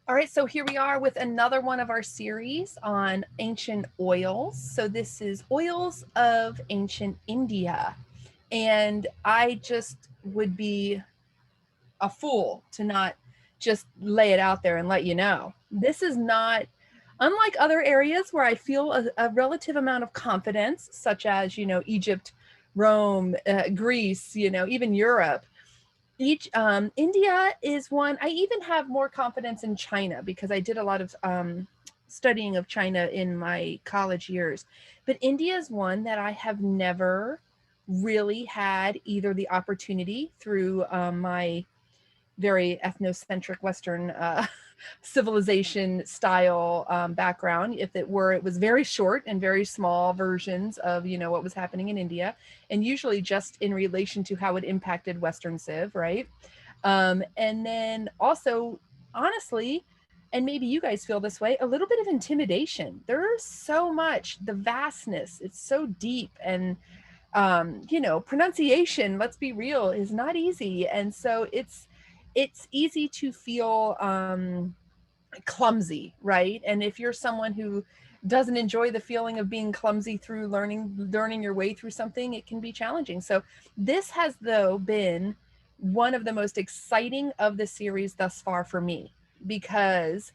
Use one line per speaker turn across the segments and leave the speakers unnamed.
All right, so here we are with another one of our series on ancient oils. So this is oils of ancient India. And I just would be a fool to not just lay it out there and let you know. This is not unlike other areas where I feel a relative amount of confidence, such as, Egypt, Rome, Greece, even Europe. Each India is one. I even have more confidence in China because I did a lot of studying of China in my college years. But India is one that I have never really had either the opportunity through my very ethnocentric Western civilization style background. If it were, it was very short and very small versions of, what was happening in India, and usually just in relation to how it impacted Western Civ, right? And then also, honestly, and maybe you guys feel this way, a little bit of intimidation. There's so much, the vastness, it's so deep. And pronunciation, let's be real, is not easy. And so it's easy to feel clumsy, right? And if you're someone who doesn't enjoy the feeling of being clumsy through learning your way through something, it can be challenging. So this has though been one of the most exciting of the series thus far for me, because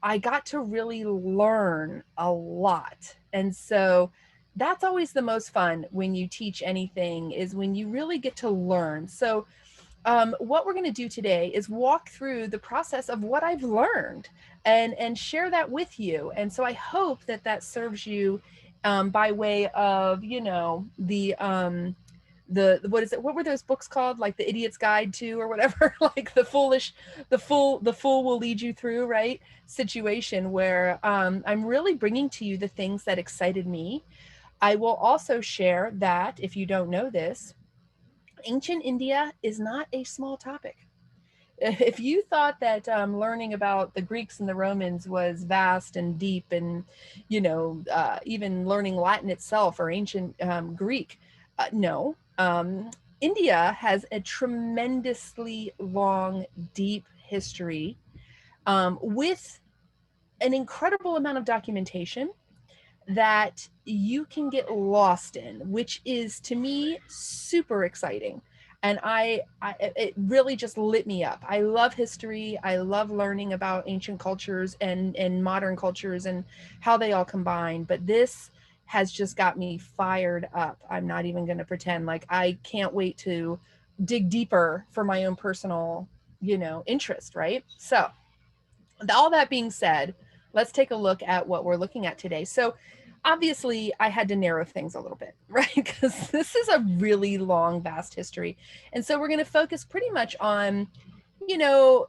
I got to really learn a lot. And so that's always the most fun when you teach anything, is when you really get to learn. So what we're going to do today is walk through the process of what I've learned and share that with you. And so I hope that that serves you by way of, the what is it, what were those books called, like the Idiot's Guide to, or whatever, like the fool will lead you through, right, situation, where I'm really bringing to you the things that excited me. I will also share that, if you don't know this, ancient India is not a small topic. If you thought that learning about the Greeks and the Romans was vast and deep, and even learning Latin itself, or ancient Greek, no. India has a tremendously long, deep history, with an incredible amount of documentation that you can get lost in, which is to me super exciting. And it really just lit me up. I love history. I love learning about ancient cultures and modern cultures and how they all combine. But this has just got me fired up. I'm not even going to pretend. Like, I can't wait to dig deeper for my own personal, interest, right? So, all that being said, let's take a look at what we're looking at today. So, obviously, I had to narrow things a little bit, right? Because this is a really long, vast history. And so, we're going to focus pretty much on, the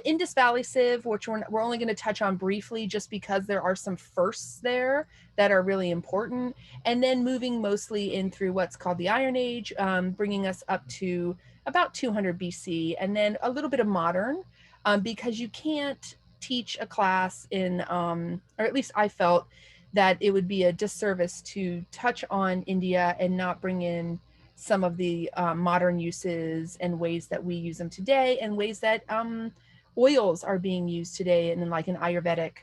Indus Valley Civ, which we're only going to touch on briefly, just because there are some firsts there that are really important. And then moving mostly in through what's called the Iron Age, bringing us up to about 200 BC, and then a little bit of modern, because you can't teach a class in, or at least I felt that it would be a disservice to touch on India and not bring in some of the modern uses and ways that we use them today, and ways that oils are being used today, and in like an Ayurvedic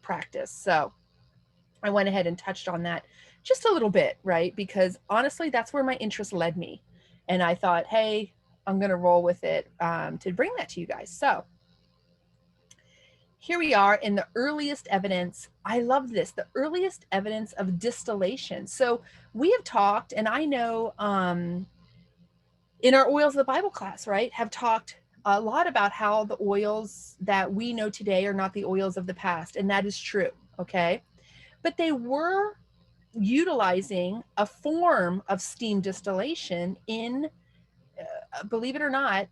practice. So I went ahead and touched on that just a little bit, right? Because honestly, that's where my interest led me. And I thought, hey, I'm going to roll with it to bring that to you guys. So here we are in the earliest evidence. I love this, the earliest evidence of distillation. So we have talked, and I know in our Oils of the Bible class, right, have talked a lot about how the oils that we know today are not the oils of the past. And that is true. Okay. But they were utilizing a form of steam distillation in, believe it or not,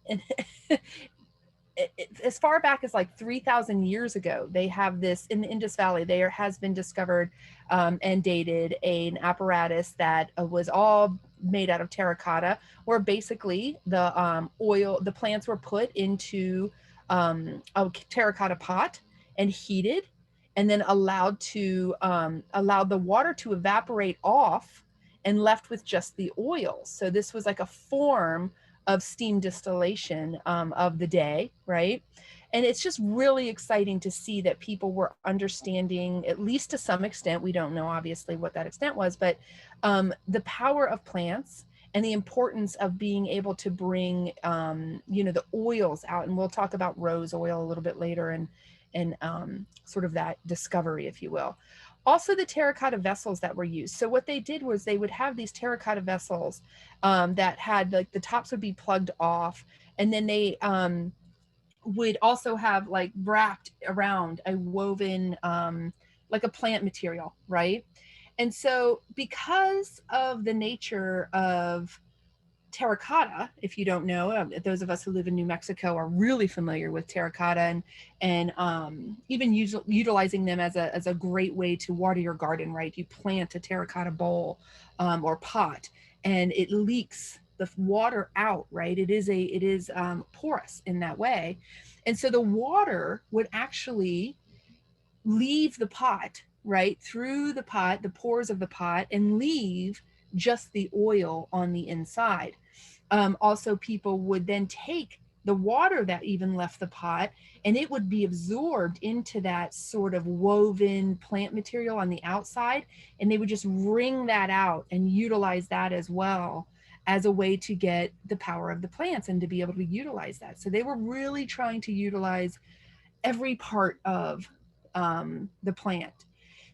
as far back as like 3,000 years ago. They have this in the Indus Valley. There has been discovered and dated an apparatus that was all made out of terracotta, where basically the plants were put into a terracotta pot and heated, and then allowed the water to evaporate off, and left with just the oil. So this was like a form of steam distillation of the day, right? And it's just really exciting to see that people were understanding, at least to some extent, we don't know obviously what that extent was, but the power of plants and the importance of being able to bring, the oils out. And we'll talk about rose oil a little bit later, and sort of that discovery, if you will. Also, the terracotta vessels that were used. So what they did was they would have these terracotta vessels that had, like, the tops would be plugged off, and then they would also have, like, wrapped around a woven, like a plant material, right? And so because of the nature of terracotta, if you don't know, those of us who live in New Mexico are really familiar with terracotta, and even utilizing them as a great way to water your garden, right? You plant a terracotta bowl or pot, and it leaks the water out, right? It is porous in that way, and so the water would actually leave the pot, right, through the pot, the pores of the pot, and leave just the oil on the inside. Also, people would then take the water that even left the pot, and it would be absorbed into that sort of woven plant material on the outside, and they would just wring that out and utilize that as well as a way to get the power of the plants and to be able to utilize that. So they were really trying to utilize every part of the plant.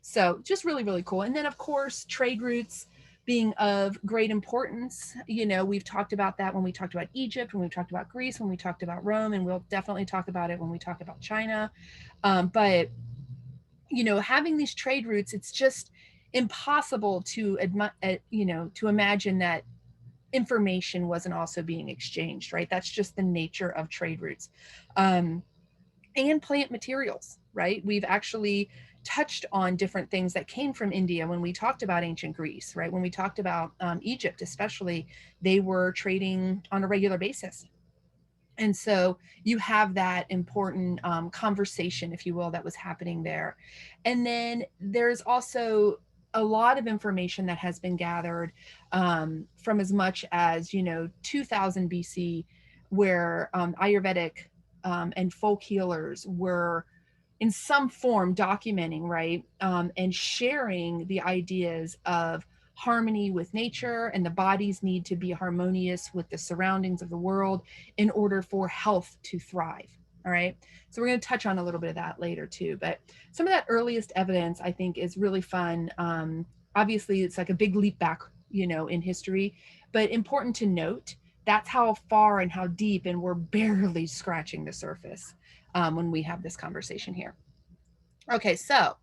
So just really, really cool. And then, of course, trade routes being of great importance. We've talked about that when we talked about Egypt, when we talked about Greece, when we talked about Rome, and we'll definitely talk about it when we talk about China. But having these trade routes, it's just impossible to to imagine that information wasn't also being exchanged, right? That's just the nature of trade routes. And plant materials, right? We've actually touched on different things that came from India when we talked about ancient Greece, right? When we talked about Egypt, especially, they were trading on a regular basis. And so you have that important conversation, if you will, that was happening there. And then there's also a lot of information that has been gathered from as much as, 2000 BC, where Ayurvedic and folk healers were in some form documenting, right, and sharing the ideas of harmony with nature, and the body's need to be harmonious with the surroundings of the world in order for health to thrive. All right. So we're going to touch on a little bit of that later too. But some of that earliest evidence, I think, is really fun. Obviously, it's like a big leap back, in history, but important to note that's how far and how deep, and we're barely scratching the surface when we have this conversation here. Okay, so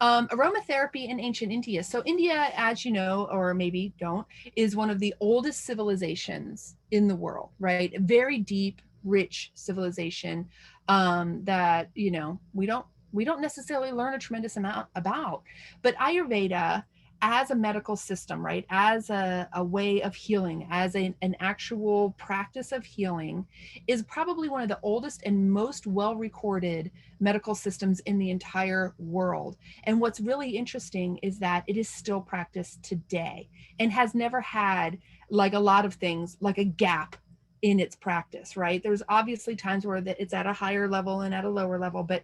aromatherapy in ancient India. So India, as you know, or maybe don't, is one of the oldest civilizations in the world, right? A very deep, rich civilization that we don't necessarily learn a tremendous amount about. But Ayurveda, as a medical system, right, as a way of healing, as an actual practice of healing, is probably one of the oldest and most well recorded medical systems in the entire world. And what's really interesting is that it is still practiced today and has never had, like a lot of things, like a gap in its practice, right? There's obviously times where it's at a higher level and at a lower level, but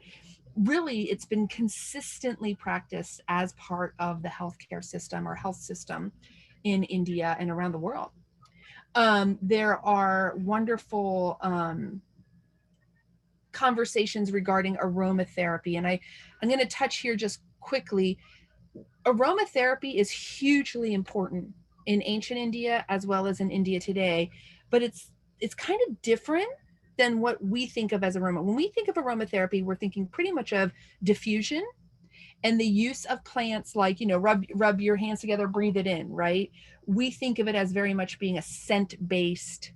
really it's been consistently practiced as part of the healthcare system or health system in India and around the world. There are wonderful conversations regarding aromatherapy, and I'm going to touch here just quickly. Aromatherapy is hugely important in ancient India as well as in India today, but it's kind of different than what we think of as aroma. When we think of aromatherapy, we're thinking pretty much of diffusion and the use of plants, like, rub your hands together, breathe it in, right? We think of it as very much being a scent-based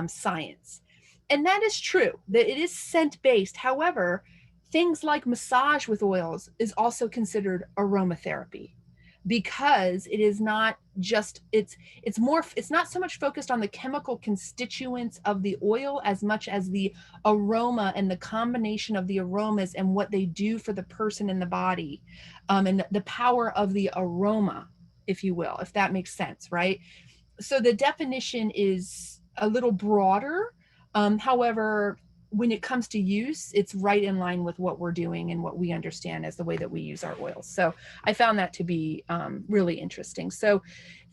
science. And that is true, that it is scent-based. However, things like massage with oils is also considered aromatherapy, because it is not just, it's not so much focused on the chemical constituents of the oil as much as the aroma and the combination of the aromas and what they do for the person in the body, and the power of the aroma, if you will, if that makes sense, right? So the definition is a little broader. However, when it comes to use, it's right in line with what we're doing and what we understand as the way that we use our oils. So I found that to be really interesting. So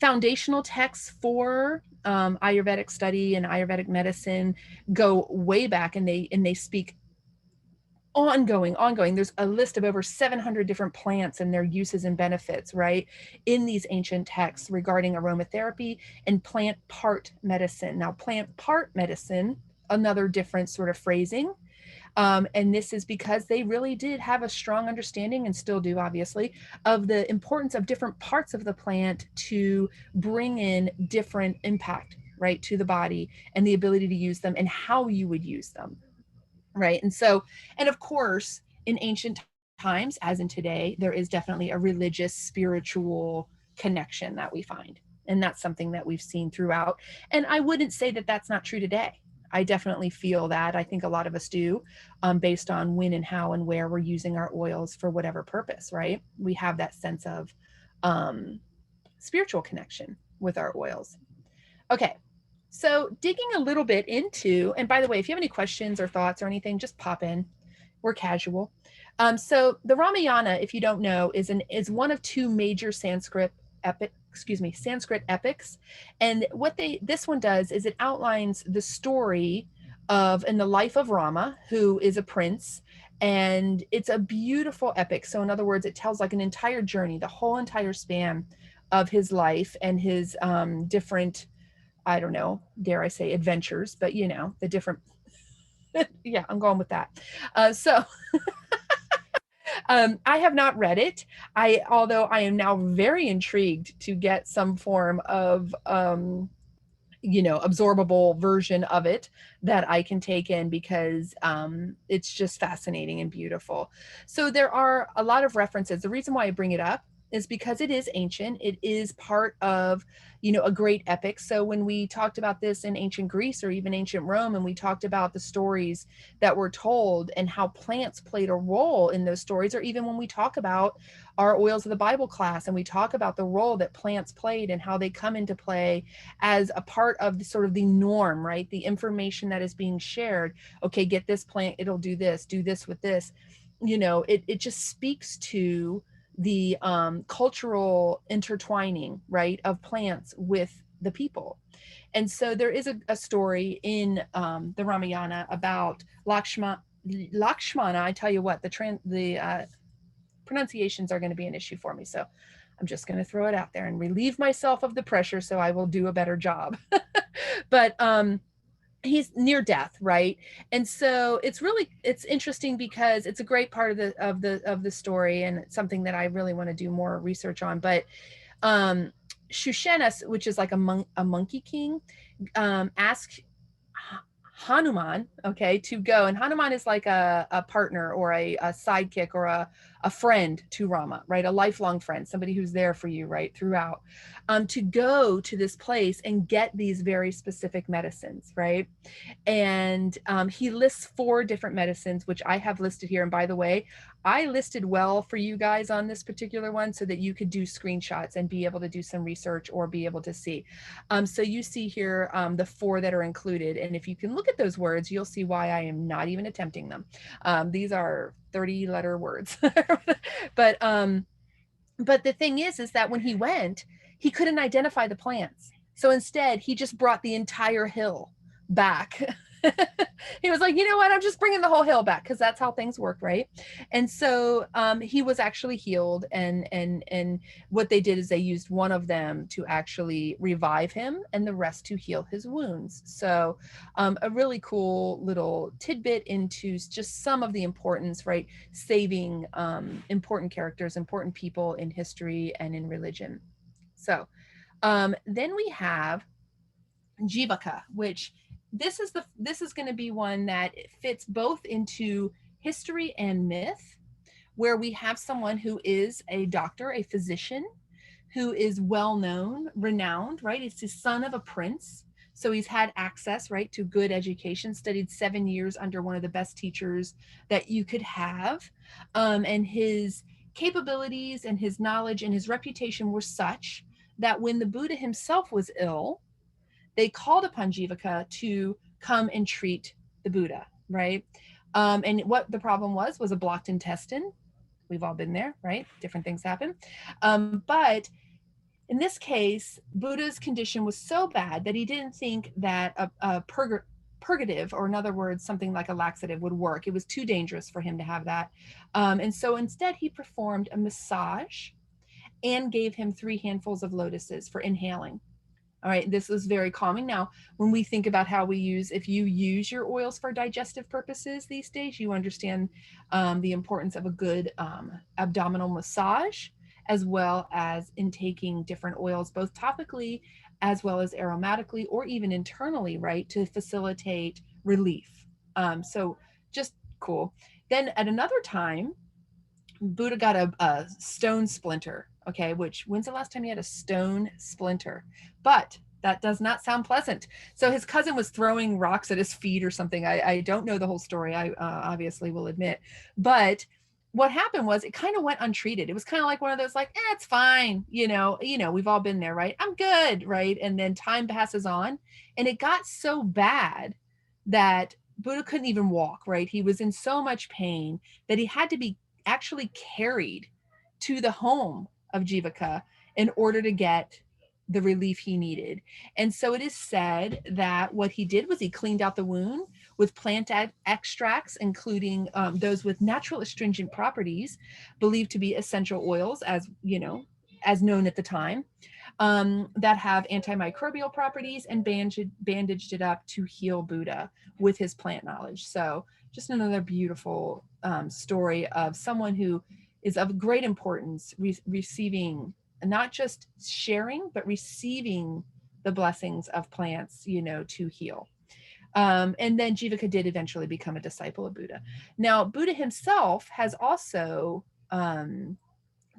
foundational texts for Ayurvedic study and Ayurvedic medicine go way back, and they speak ongoing. There's a list of over 700 different plants and their uses and benefits, right, in these ancient texts regarding aromatherapy and plant part medicine. Now, plant part medicine, another different sort of phrasing. And this is because they really did have a strong understanding, and still do, obviously, of the importance of different parts of the plant to bring in different impact, right, to the body, and the ability to use them and how you would use them. Right. And so, and of course, in ancient times, as in today, there is definitely a religious, spiritual connection that we find. And that's something that we've seen throughout. And I wouldn't say that that's not true today. I definitely feel that. I think a lot of us do, based on when and how and where we're using our oils for whatever purpose, right? We have that sense of spiritual connection with our oils. Okay. So digging a little bit into, and by the way, if you have any questions or thoughts or anything, just pop in. We're casual. So the Ramayana, if you don't know, is one of two major Sanskrit epics. And what this one does is it outlines the story of and the life of Rama, who is a prince, and it's a beautiful epic. So in other words, it tells like an entire journey, the whole entire span of his life and his different, I don't know, dare I say adventures, but you know, the different, yeah, I'm going with that. So I have not read it. Although I am now very intrigued to get some form of, absorbable version of it that I can take in, because it's just fascinating and beautiful. So there are a lot of references. The reason why I bring it up is because it is ancient. It is part of, a great epic. So when we talked about this in ancient Greece or even ancient Rome, and we talked about the stories that were told and how plants played a role in those stories, or even when we talk about our oils of the Bible class and we talk about the role that plants played and how they come into play as a part of the sort of the norm, right? The information that is being shared. Okay, get this plant, it'll do this with this. It just speaks to the cultural intertwining, right, of plants with the people. And so there is a story in the Ramayana about Lakshmana. I tell you what, the pronunciations are going to be an issue for me. So I'm just going to throw it out there and relieve myself of the pressure so I will do a better job. But he's near death, right? And so it's interesting because it's a great part of the story, and it's something that I really want to do more research on. But Shushena, which is like a monkey king, asked Hanuman, okay, to go. And Hanuman is like a partner or a sidekick or a friend to Rama, right? A lifelong friend, somebody who's there for you, right, throughout, to go to this place and get these very specific medicines, right? And he lists 4 different medicines, which I have listed here. And by the way, I listed well for you guys on this particular one so that you could do screenshots and be able to do some research or be able to see. So you see here the 4 that are included. And if you can look at those words, you'll see why I am not even attempting them. These are 30-letter words. But the thing is that when he went, he couldn't identify the plants. So instead, he just brought the entire hill back. He was like, you know what? I'm just bringing the whole hill back, because that's how things work, right? And so he was actually healed. And what they did is they used one of them to actually revive him, and the rest to heal his wounds. So a really cool little tidbit into just some of the importance, right? Saving important characters, important people in history and in religion. So then we have Jivaka, which this is going to be one that fits both into history and myth, where we have someone who is a doctor, a physician, who is well known, renowned, right? It's the son of a prince. So he's had access, right, to good education, studied 7 years under one of the best teachers that you could have. And his capabilities and his knowledge and his reputation were such that when the Buddha himself was ill, they called upon Jivaka to come and treat the Buddha, right? And what the problem was a blocked intestine. We've all been there, right? Different things happen. But in this case, Buddha's condition was so bad that he didn't think that a purgative, or in other words, something like a laxative, would work. It was too dangerous for him to have that. And so instead, he performed a massage and gave him 3 handfuls of lotuses for inhaling. All right, this is very calming. Now, when we think about how we use, if you use your oils for digestive purposes these days, you understand the importance of a good abdominal massage, as well as intaking different oils, both topically as well as aromatically, or even internally, right, to facilitate relief. So just cool. Then at another time, Buddha got a stone splinter. Okay, which, when's the last time you had a stone splinter? But that does not sound pleasant. So his cousin was throwing rocks at his feet or something. I don't know the whole story, I obviously will admit. But what happened was it kind of went untreated. It was kind of like one of those, like, it's fine. We've all been there, right? I'm good, right? And then time passes on, and it got so bad that Buddha couldn't even walk, right? He was in so much pain that he had to be actually carried to the home of Jivaka in order to get the relief he needed. And so it is said that what he did was he cleaned out the wound with plant extracts, including those with natural astringent properties, believed to be essential oils, as as known at the time, that have antimicrobial properties, and bandaged it up to heal Buddha with his plant knowledge. So just another beautiful story of someone who is of great importance, receiving, not just sharing, but receiving the blessings of plants, to heal. And then Jivaka did eventually become a disciple of Buddha. Now, Buddha himself has also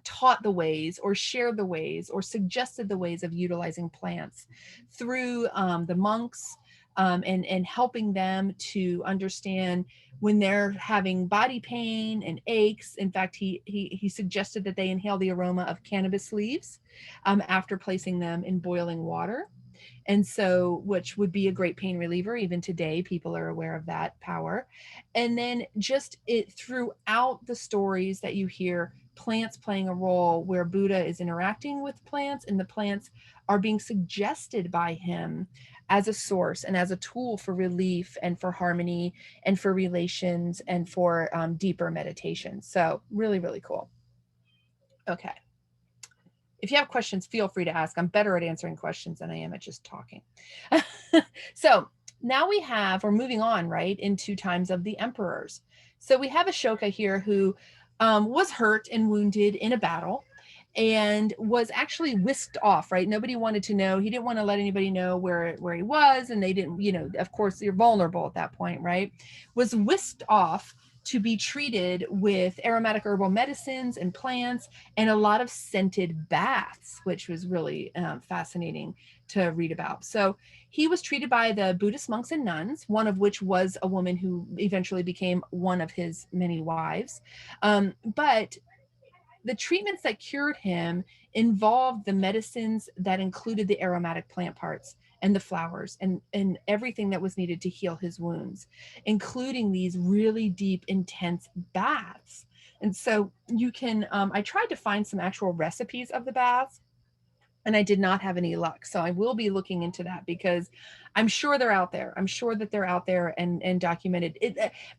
taught the ways, or shared the ways, or suggested the ways of utilizing plants through the monks, and helping them to understand when they're having body pain and aches. In fact, he suggested that they inhale the aroma of cannabis leaves after placing them in boiling water. And so, which would be a great pain reliever. Even today, people are aware of that power. And then just it throughout the stories that you hear, plants playing a role where Buddha is interacting with plants, and the plants are being suggested by him as a source and as a tool for relief and for harmony and for relations and for deeper meditation. So really, really cool. Okay. If you have questions, feel free to ask. I'm better at answering questions than I am at just talking. So now we're moving on, right, into times of the emperors. So we have Ashoka here, who was hurt and wounded in a battle, and was actually whisked off, right? Nobody wanted to know. He didn't want to let anybody know where he was. And they didn't, of course, you're vulnerable at that point, right? Was whisked off to be treated with aromatic herbal medicines and plants, and a lot of scented baths, which was really fascinating to read about. So he was treated by the Buddhist monks and nuns, one of which was a woman who eventually became one of his many wives. But the treatments that cured him involved the medicines that included the aromatic plant parts and the flowers and everything that was needed to heal his wounds, including these really deep, intense baths. And so you can, I tried to find some actual recipes of the baths, and I did not have any luck. So I will be looking into that, because I'm sure they're out there. I'm sure that they're out there and documented.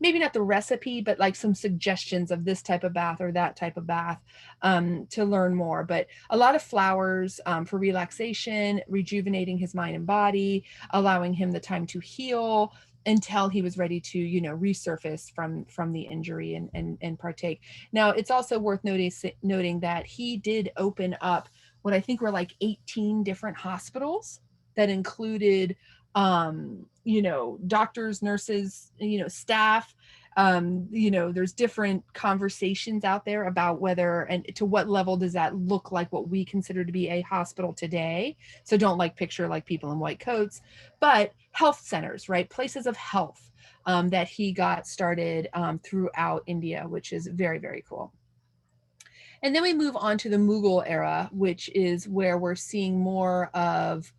Maybe not the recipe, but like some suggestions of this type of bath or that type of bath, to learn more. But a lot of flowers for relaxation, rejuvenating his mind and body, allowing him the time to heal until he was ready to, resurface from the injury and partake. Now, it's also worth noting that he did open up what I think were like 18 different hospitals that included, doctors, nurses, staff. There's different conversations out there about whether and to what level does that look like what we consider to be a hospital today. So don't picture like people in white coats, but health centers, right? Places of health that he got started throughout India, which is very, very cool. And then we move on to the Mughal era, which is where we're seeing more of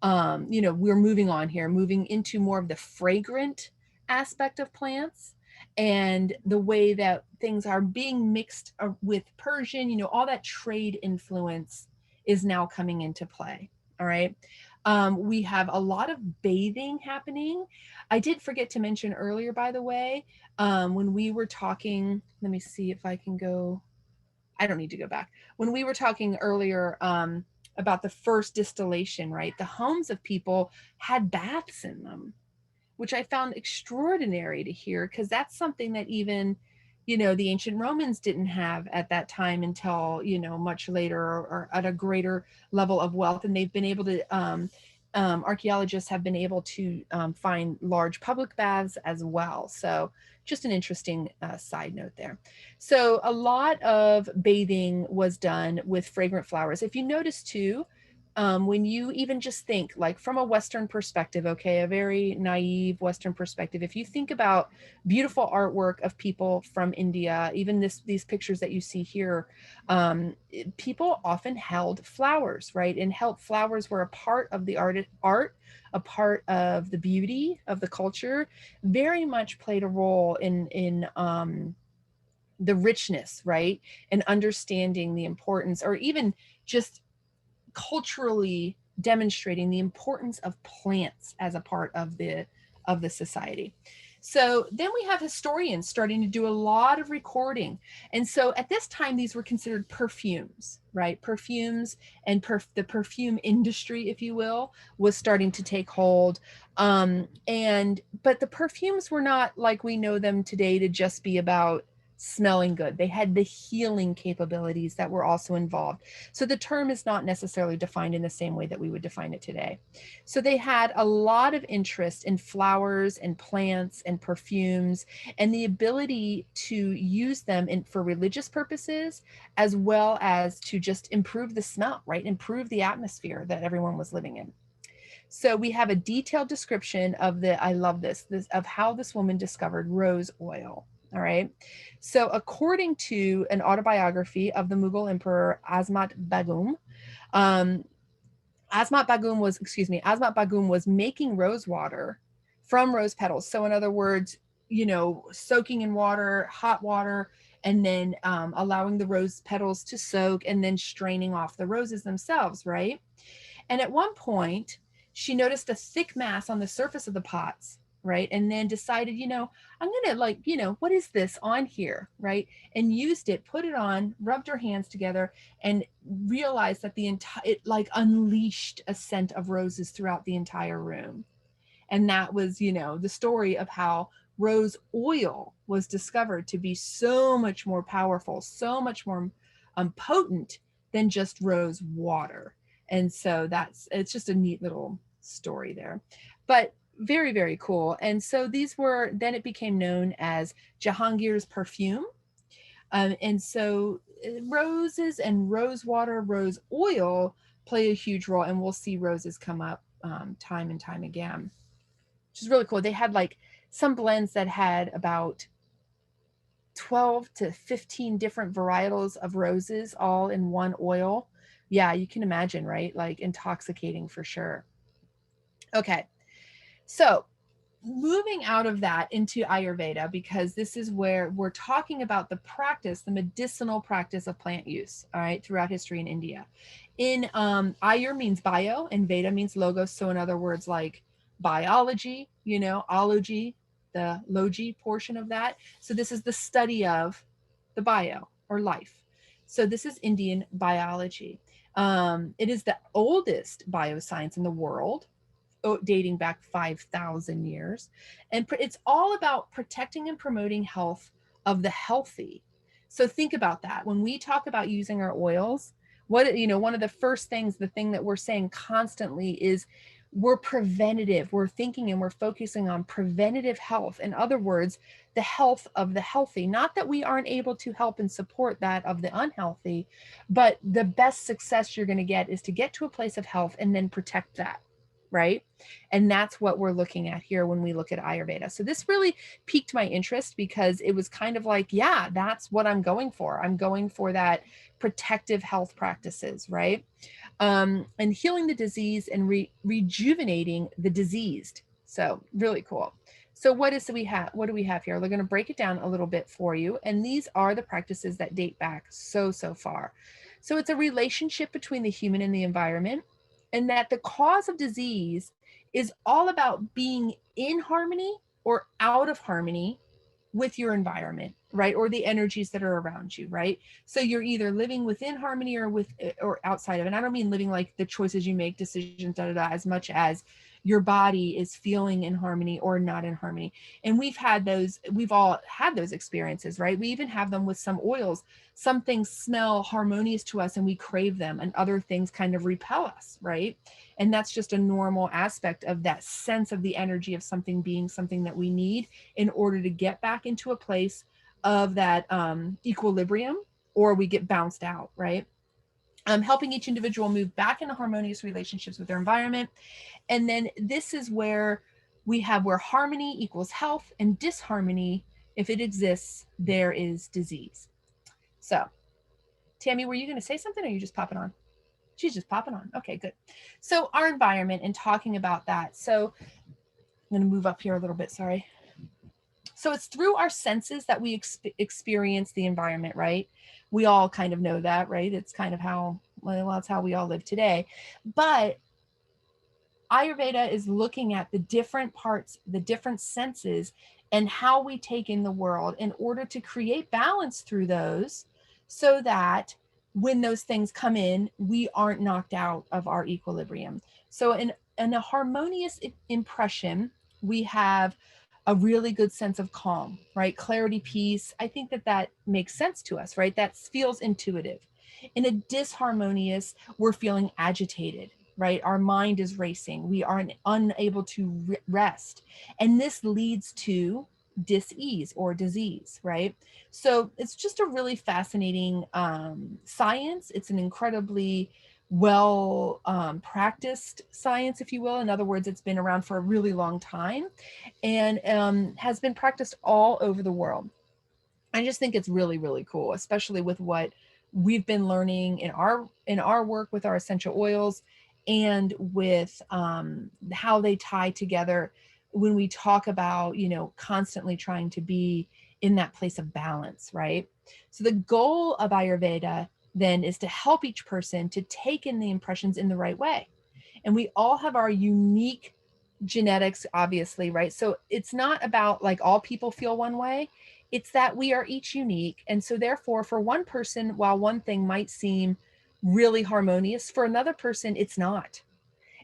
we're moving on here, moving into more of the fragrant aspect of plants, and the way that things are being mixed with Persian, all that trade influence is now coming into play. All right. We have a lot of bathing happening. I did forget to mention earlier, by the way, when we were talking, let me see if I can go, I don't need to go back. When we were talking earlier about the first distillation, right? The homes of people had baths in them, which I found extraordinary to hear, because that's something that even, the ancient Romans didn't have at that time until, much later, or at a greater level of wealth. And they've been able to, archaeologists have been able to find large public baths as well. So just an interesting side note there. So a lot of bathing was done with fragrant flowers. If you notice too, when you even just think, like, from a Western perspective, okay, a very naive Western perspective, if you think about beautiful artwork of people from India, even these pictures that you see here, people often held flowers, right? And held flowers were a part of the art, a part of the beauty of the culture, very much played a role in the richness, right? And understanding the importance, or even just culturally demonstrating the importance of plants as a part of the society. So then we have historians starting to do a lot of recording. And so at this time, these were considered perfumes, right? Perfumes, and the perfume industry, if you will, was starting to take hold. But the perfumes were not like we know them today to just be about smelling good. They had the healing capabilities that were also involved. So the term is not necessarily defined in the same way that we would define it today. So they had a lot of interest in flowers and plants and perfumes, and the ability to use them for religious purposes, as well as to just improve the smell, right? Improve the atmosphere that everyone was living in. So we have a detailed description of I love this, of how this woman discovered rose oil. All right. So according to an autobiography of the Mughal Emperor Asmat Begum, um, Asmat Begum was making rose water from rose petals. So in other words, soaking in water, hot water, and then allowing the rose petals to soak, and then straining off the roses themselves, right? And at one point, she noticed a thick mass on the surface of the pots, right? And then decided, I'm going to, what is this on here, right? And used it, put it on, rubbed her hands together, and realized that it like unleashed a scent of roses throughout the entire room. And that was, the story of how rose oil was discovered to be so much more powerful, so much more potent than just rose water. And so it's just a neat little story there, but very, very cool. And so then it became known as Jahangir's perfume. And so roses and rose water, rose oil play a huge role, and we'll see roses come up time and time again, which is really cool. They had like some blends that had about 12 to 15 different varietals of roses all in one oil. Yeah, you can imagine, right? Like intoxicating for sure. Okay, so moving out of that into Ayurveda, because this is where we're talking about the medicinal practice of plant use, all right, throughout history in India. In Ayur means bio, and Veda means logos. So in other words, like biology, ology, the logi portion of that. So this is the study of the bio, or life. So this is Indian biology. It is the oldest bioscience in the world, dating back 5,000 years. And it's all about protecting and promoting health of the healthy. So think about that. When we talk about using our oils, one of the first things, the thing that we're saying constantly is we're preventative. We're thinking and we're focusing on preventative health. In other words, the health of the healthy. Not that we aren't able to help and support that of the unhealthy, but the best success you're going to get is to get to a place of health and then protect that. Right. And that's what we're looking at here when we look at Ayurveda. So this really piqued my interest, because it was kind of like, yeah, that's what I'm going for. I'm going for that protective health practices. Right. and healing the disease and rejuvenating the diseased. So really cool. So what do we have here? We're going to break it down a little bit for you. And these are the practices that date back so far. So it's a relationship between the human and the environment, and that the cause of disease is all about being in harmony or out of harmony with your environment, right? Or the energies that are around you, right? So you're either living within harmony or outside of it. And I don't mean living like the choices you make, decisions, as much as your body is feeling in harmony or not in harmony. And we've all had those experiences, right? We even have them with some oils. Some things smell harmonious to us and we crave them, and other things kind of repel us, right? And that's just a normal aspect of that sense of the energy of something being something that we need in order to get back into a place of that equilibrium, or we get bounced out, right? Helping each individual move back into harmonious relationships with their environment. And then this is where we have where harmony equals health, and disharmony, if it exists, there is disease. So, Tammy, were you going to say something, or are you just popping on? She's just popping on. Okay, good. So our environment, and talking about that. So I'm going to move up here a little bit, sorry. So it's through our senses that we experience the environment, right? We all kind of know that, right? It's kind of how, well, that's how we all live today. But Ayurveda is looking at the different parts, the different senses, and how we take in the world in order to create balance through those, so that when those things come in, we aren't knocked out of our equilibrium. So in a harmonious impression, we have a really good sense of calm, right? Clarity, peace. I think that makes sense to us, right? That feels intuitive. In a disharmonious, we're feeling agitated, right? Our mind is racing. We are unable to rest. And this leads to dis-ease or disease, right? So it's just a really fascinating science. It's an incredibly well practiced science, if you will. In other words, it's been around for a really long time, and has been practiced all over the world. I just think it's really, really cool, especially with what we've been learning in our work with our essential oils, and with how they tie together when we talk about, constantly trying to be in that place of balance, right? So the goal of Ayurveda then is to help each person to take in the impressions in the right way. And we all have our unique genetics, obviously, right? So it's not about like all people feel one way. It's that we are each unique. And so therefore, for one person, while one thing might seem really harmonious, for another person, it's not.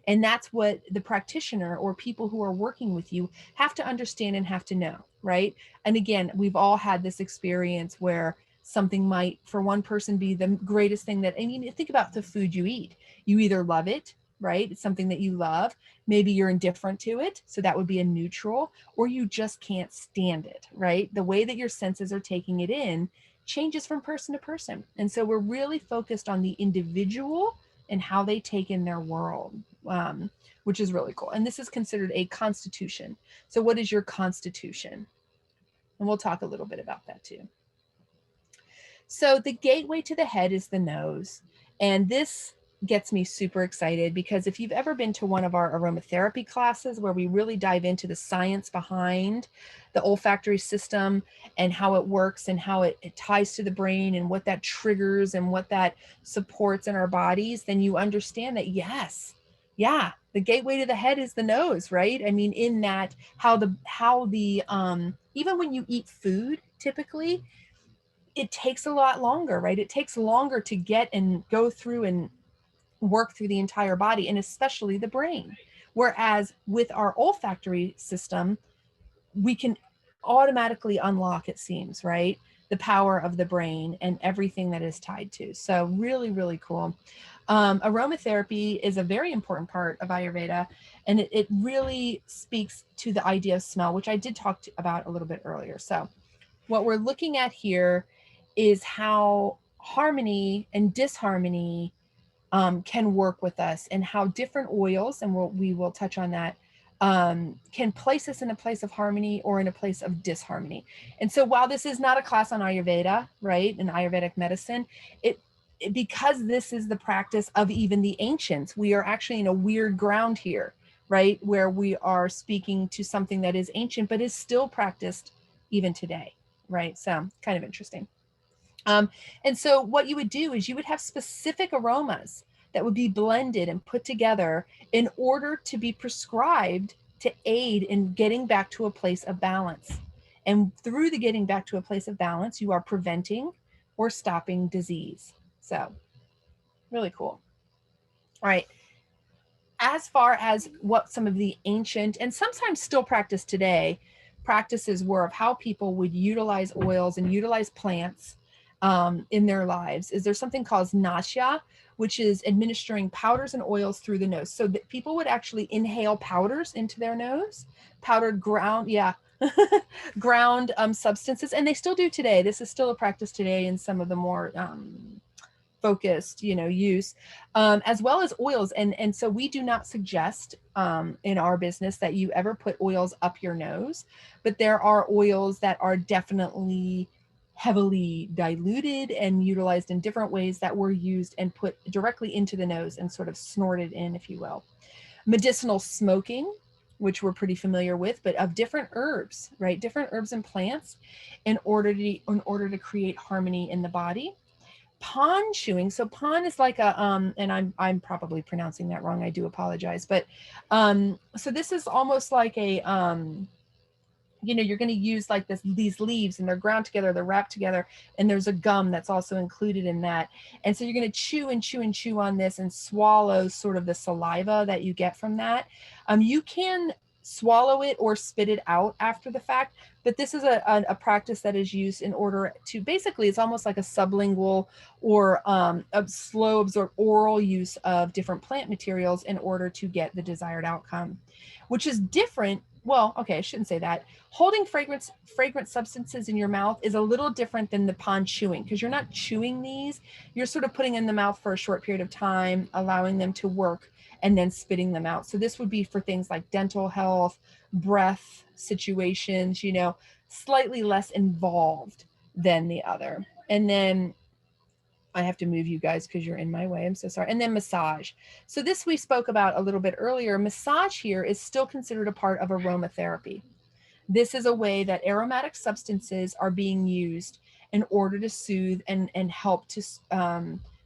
And that's what the practitioner or people who are working with you have to understand and have to know, right? And again, we've all had this experience where something might, for one person, be the greatest thing that, I mean, think about the food you eat. You either love it, right? It's something that you love. Maybe you're indifferent to it. So that would be a neutral, or you just can't stand it, right? The way that your senses are taking it in changes from person to person. And so we're really focused on the individual and how they take in their world, which is really cool. And this is considered a constitution. So what is your constitution? And we'll talk a little bit about that too. So the gateway to the head is the nose. And this gets me super excited, because if you've ever been to one of our aromatherapy classes where we really dive into the science behind the olfactory system and how it works and how it ties to the brain and what that triggers and what that supports in our bodies, then you understand that, yes, yeah, the gateway to the head is the nose, right? I mean, in that how the even when you eat food, typically, it takes a lot longer, right? It takes longer to get and go through and work through the entire body, and especially the brain. Whereas with our olfactory system, we can automatically unlock, it seems, right? The power of the brain and everything that is tied to. So really, really cool. Aromatherapy is a very important part of Ayurveda, and it really speaks to the idea of smell, which I did talk about a little bit earlier. So what we're looking at here is how harmony and disharmony can work with us, and how different oils, and we will touch on that, can place us in a place of harmony or in a place of disharmony. And so while this is not a class on Ayurveda, right, and Ayurvedic medicine, because this is the practice of even the ancients, we are actually in a weird ground here, right? Where we are speaking to something that is ancient, but is still practiced even today, right? So kind of interesting. And so what you would do is you would have specific aromas that would be blended and put together in order to be prescribed to aid in getting back to a place of balance. And through the getting back to a place of balance, you are preventing or stopping disease. So really cool. All right. As far as what some of the ancient and sometimes still practiced today practices were of how people would utilize oils and utilize plants in their lives, is there's something called nasya, which is administering powders and oils through the nose. So that people would actually inhale powders into their nose, powdered ground, ground substances, and they still do today. This is still a practice today in some of the more focused, use, as well as oils. And so we do not suggest in our business that you ever put oils up your nose, but there are oils that are definitely heavily diluted and utilized in different ways that were used and put directly into the nose and sort of snorted in, if you will. Medicinal smoking, which we're pretty familiar with, but of different herbs, right? Different herbs and plants in order to create harmony in the body. Pon chewing. So pon is like a and I'm probably pronouncing that wrong. I do apologize. But so this is almost like a you're going to use like these leaves, and they're ground together, they're wrapped together, and there's a gum that's also included in that. And so you're going to chew and chew and chew on this and swallow sort of the saliva that you get from that. You can swallow it or spit it out after the fact, but this is a practice that is used in order to basically, it's almost like a sublingual or a slow absorbed oral use of different plant materials in order to get the desired outcome, which is different. Well, okay, I shouldn't say that. Holding fragrant substances in your mouth is a little different than the pon chewing, because you're not chewing these. You're sort of putting in the mouth for a short period of time, allowing them to work, and then spitting them out. So this would be for things like dental health, breath situations, slightly less involved than the other. And then I have to move you guys because you're in my way. I'm so sorry. And then massage. So this we spoke about a little bit earlier. Massage here is still considered a part of aromatherapy. This is a way that aromatic substances are being used in order to soothe and help to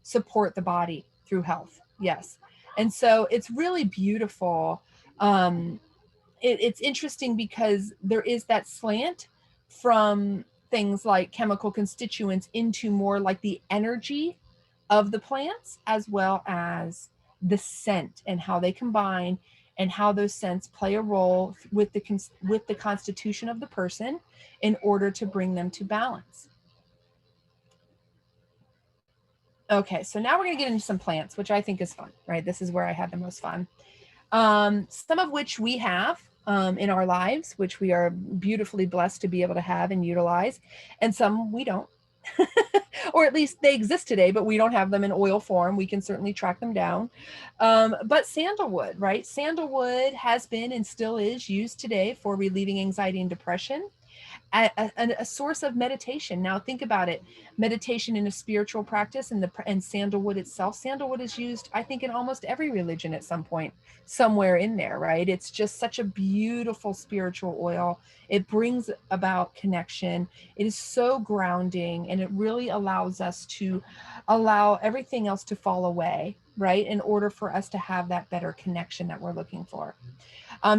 support the body through health. Yes. And so it's really beautiful. It's interesting because there is that slant from things like chemical constituents into more like the energy of the plants, as well as the scent and how they combine and how those scents play a role with the constitution of the person in order to bring them to balance. Okay, so now we're going to get into some plants, which I think is fun, right? This is where I had the most fun. Some of which we have in our lives, which we are beautifully blessed to be able to have and utilize, and some we don't. Or at least they exist today, but we don't have them in oil form. We can certainly track them down. But sandalwood, right? Sandalwood has been and still is used today for relieving anxiety and depression. A source of meditation. Now think about it, meditation in a spiritual practice, and sandalwood itself. Sandalwood is used, I think, in almost every religion at some point, somewhere in there, right? It's just such a beautiful spiritual oil. It brings about connection. It is so grounding, and it really allows us to allow everything else to fall away, right? In order for us to have that better connection that we're looking for.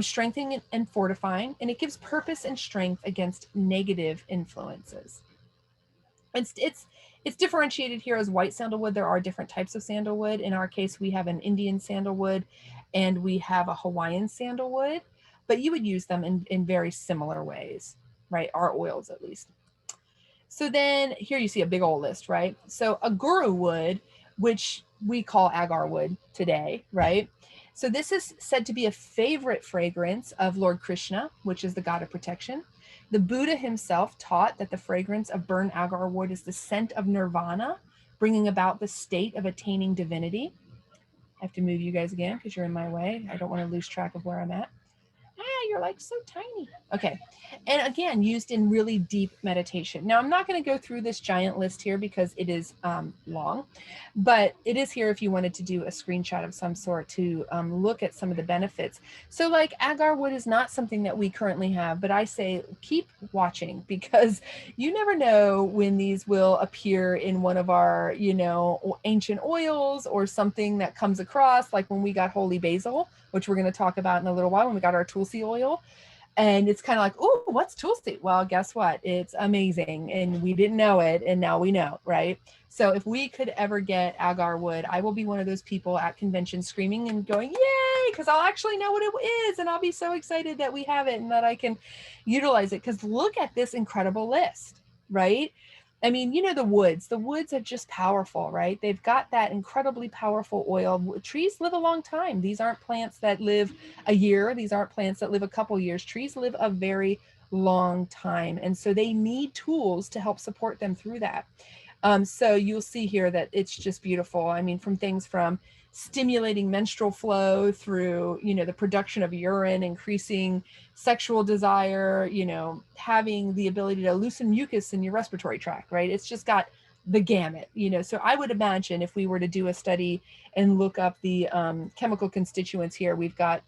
Strengthening and fortifying, and it gives purpose and strength against negative influences. It's differentiated here as white sandalwood. There are different types of sandalwood. In our case, we have an Indian sandalwood and we have a Hawaiian sandalwood, but you would use them in very similar ways, right? Our oils, at least. So then here you see a big old list, right? So aguru wood, which we call agar wood today, right? So this is said to be a favorite fragrance of Lord Krishna, which is the god of protection. The Buddha himself taught that the fragrance of burned agar wood is the scent of nirvana, bringing about the state of attaining divinity. I have to move you guys again because you're in my way. I don't want to lose track of where I'm at. you're like so tiny. Okay. And again, used in really deep meditation. Now, I'm not going to go through this giant list here because it is long, but it is here if you wanted to do a screenshot of some sort to look at some of the benefits. So like agar wood is not something that we currently have, but I say keep watching because you never know when these will appear in one of our, ancient oils or something that comes across, like when we got holy basil, which we're going to talk about in a little while, when we got our Tulsi oil. And it's kind of like, oh, what's Tulsi? Well, guess what? It's amazing. And we didn't know it. And now we know, right? So if we could ever get agar wood, I will be one of those people at convention screaming and going, yay, because I'll actually know what it is. And I'll be so excited that we have it and that I can utilize it. Because look at this incredible list, right? I mean, the woods are just powerful, right? They've got that incredibly powerful oil. Trees live a long time. These aren't plants that live a year. These aren't plants that live a couple years. Trees live a very long time. And so they need tools to help support them through that. So you'll see here that it's just beautiful. I mean, from things from stimulating menstrual flow through, the production of urine, increasing sexual desire, having the ability to loosen mucus in your respiratory tract, right? It's just got the gamut, So I would imagine if we were to do a study and look up the chemical constituents here, we've got,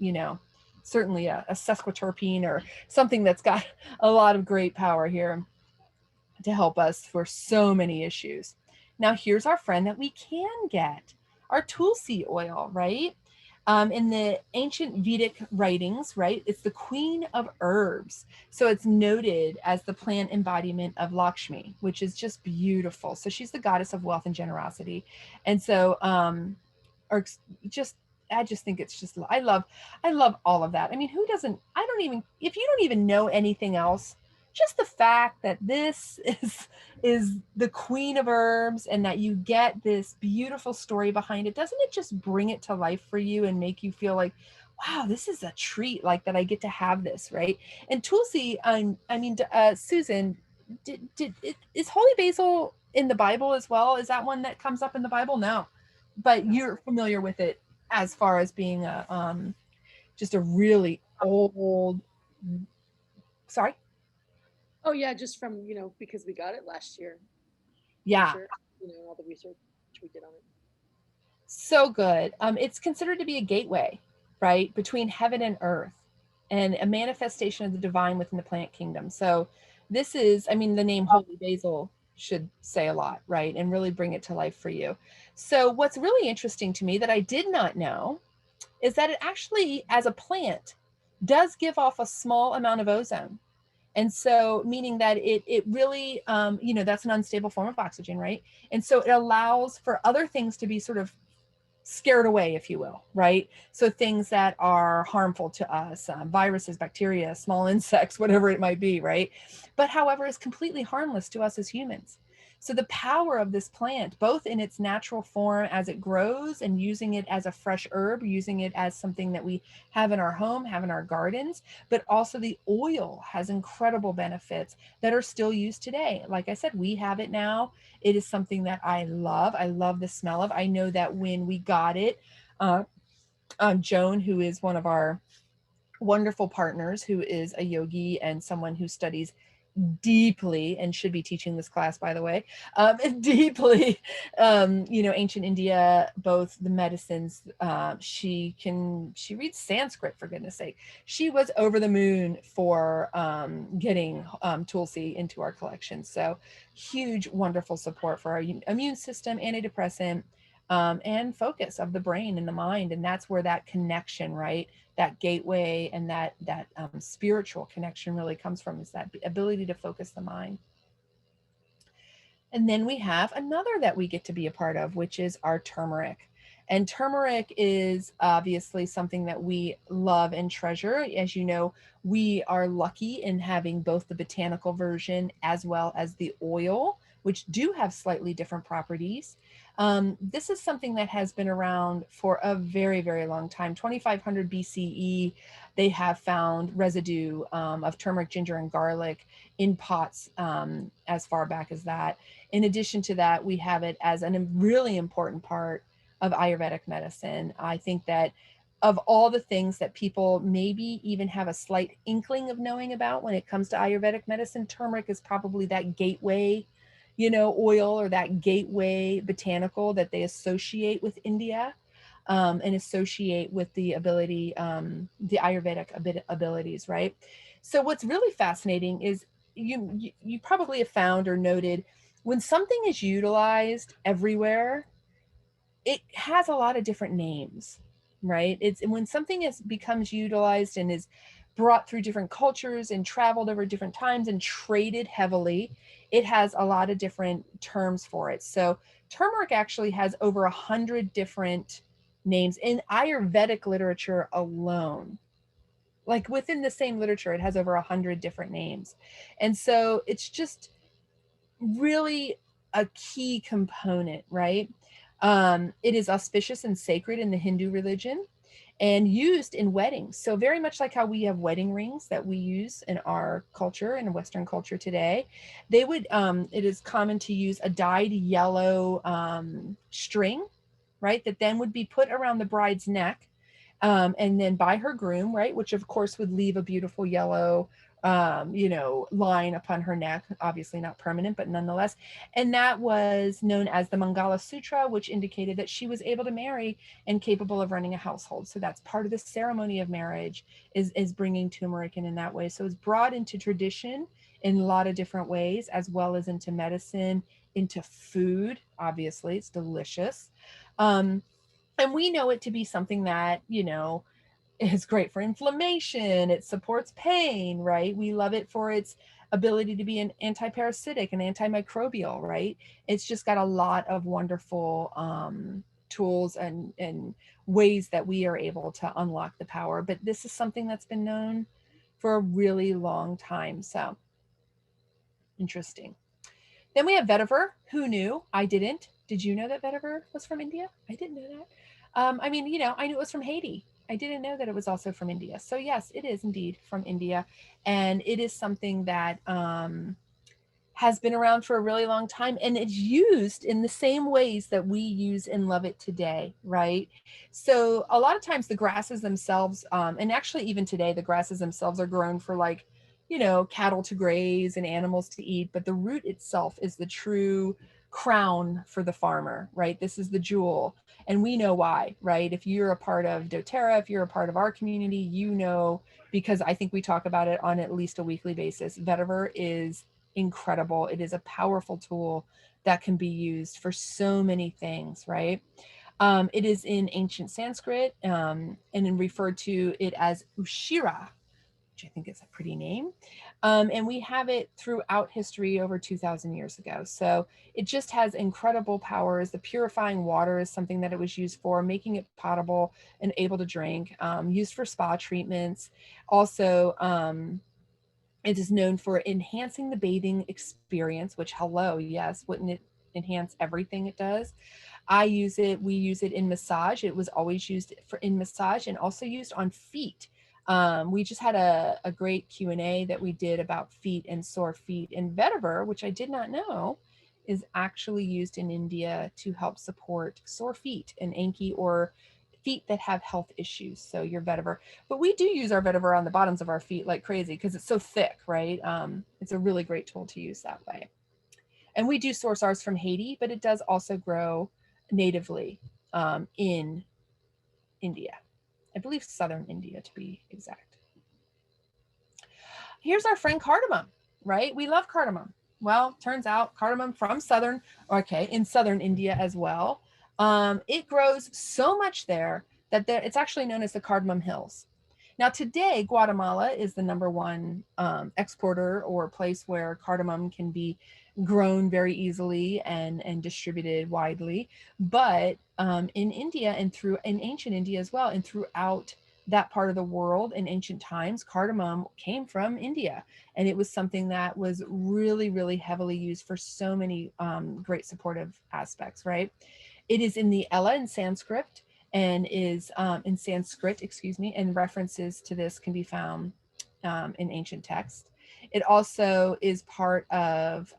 certainly a sesquiterpene or something that's got a lot of great power here to help us for so many issues. Now, here's our friend that we can get, our Tulsi oil, right? In the ancient Vedic writings, right, it's the queen of herbs. So it's noted as the plant embodiment of Lakshmi, which is just beautiful. So she's the goddess of wealth and generosity. And so, or just, I just think it's just, I love all of that. I mean, who doesn't, I don't even, if you don't even know anything else, just the fact that this is the queen of herbs and that you get this beautiful story behind it, doesn't it just bring it to life for you and make you feel like, wow, this is a treat, like that I get to have this, right? And Tulsi, Susan, is holy basil in the Bible as well? Is that one that comes up in the Bible? No, but you're familiar with it as far as being a just a really old. Sorry.
Oh yeah, just from because we got it last year. For
Yeah.
sure. All the research we did on it.
So good. It's considered to be a gateway, right, between heaven and earth, and a manifestation of the divine within the plant kingdom. So this is, I mean, the name holy basil should say a lot, right, and really bring it to life for you. So what's really interesting to me that I did not know is that it actually, as a plant, does give off a small amount of ozone. And so, meaning that it really, that's an unstable form of oxygen, right? And so it allows for other things to be sort of scared away, if you will, right? So things that are harmful to us, viruses, bacteria, small insects, whatever it might be, right? But however, is completely harmless to us as humans. So the power of this plant, both in its natural form as it grows and using it as a fresh herb, using it as something that we have in our home, have in our gardens, but also the oil has incredible benefits that are still used today. Like I said, we have it now. It is something that I love. I love the smell of. I know that when we got it, uh, Joan, who is one of our wonderful partners, who is a yogi and someone who studies deeply and should be teaching this class, by the way, deeply, ancient India, both the medicines. She reads Sanskrit, for goodness sake. She was over the moon for getting Tulsi into our collection. So huge, wonderful support for our immune system, antidepressant, and focus of the brain and the mind. And that's where that connection, right? That gateway and that spiritual connection really comes from, is that ability to focus the mind. And then we have another that we get to be a part of, which is our turmeric. And turmeric is obviously something that we love and treasure. As you know, we are lucky in having both the botanical version as well as the oil, which do have slightly different properties. This is something that has been around for a very, very long time. 2500 BCE, they have found residue of turmeric, ginger, and garlic in pots as far back as that. In addition to that, we have it as a really important part of Ayurvedic medicine. I think that of all the things that people maybe even have a slight inkling of knowing about when it comes to Ayurvedic medicine, turmeric is probably that gateway, oil, or that gateway botanical that they associate with India, and associate with the ability, the Ayurvedic abilities, right? So what's really fascinating is you probably have found or noted when something is utilized everywhere, it has a lot of different names, right? It's when something is becomes utilized and is brought through different cultures and traveled over different times and traded heavily, it has a lot of different terms for it. So turmeric actually has over 100 different names in Ayurvedic literature alone. Like within the same literature, it has over 100 different names. And so it's just really a key component, right? It is auspicious and sacred in the Hindu religion and used in weddings. So, very much like how we have wedding rings that we use in our culture, in Western culture today, it is common to use a dyed yellow string, right? That then would be put around the bride's neck, and then by her groom, right? Which of course would leave a beautiful yellow, line upon her neck, obviously not permanent, but nonetheless. And that was known as the Mangala Sutra, which indicated that she was able to marry and capable of running a household. So that's part of the ceremony of marriage, is bringing turmeric in that way. So it's brought into tradition in a lot of different ways, as well as into medicine, into food. Obviously, it's delicious. Um, and we know it to be something that, is great for inflammation. It supports pain, right? We love it for its ability to be an anti-parasitic and antimicrobial, right? It's just got a lot of wonderful tools and ways that we are able to unlock the power. But this is something that's been known for a really long time. So interesting. Then we have vetiver. Who knew? I didn't. Did you know that vetiver was from India? I didn't know that. I mean, I knew it was from Haiti. I didn't know that it was also from India. So yes, it is indeed from India, and it is something that has been around for a really long time, and it's used in the same ways that we use and love it today, right? So a lot of times the grasses themselves, and actually even today the grasses themselves are grown for, like, cattle to graze and animals to eat, but the root itself is the true crown for the farmer, right? This is the jewel, and we know why, right? If you're a part of doTERRA, if you're a part of our community, because I think we talk about it on at least a weekly basis. Vetiver is incredible. It is a powerful tool that can be used for so many things, right? It is in ancient Sanskrit, and then referred to it as Ushira, which I think is a pretty name. And we have it throughout history over 2,000 years ago. So it just has incredible powers. The purifying water is something that it was used for, making it potable and able to drink, used for spa treatments. Also, it is known for enhancing the bathing experience, which, hello, yes, wouldn't it enhance everything it does? We use it in massage. It was always used in massage and also used on feet. We just had a great Q&A that we did about feet and sore feet. And vetiver, which I did not know, is actually used in India to help support sore feet and anki, or feet that have health issues. So your vetiver, but we do use our vetiver on the bottoms of our feet like crazy because it's so thick, right? It's a really great tool to use that way. And we do source ours from Haiti, but it does also grow natively in India. I believe southern India to be exact. Here's our friend cardamom, right? We love cardamom. Well, turns out cardamom from in southern India as well. It grows so much there that it's actually known as the Cardamom Hills. Now, today, Guatemala is the number one exporter, or place where cardamom can be grown very easily and distributed widely. But in India, and in ancient India as well, and throughout that part of the world in ancient times, cardamom came from India. And it was something that was really, really heavily used for so many great supportive aspects, right? It is in the Ella in Sanskrit, and is in Sanskrit, excuse me, and references to this can be found in ancient texts. It also is part of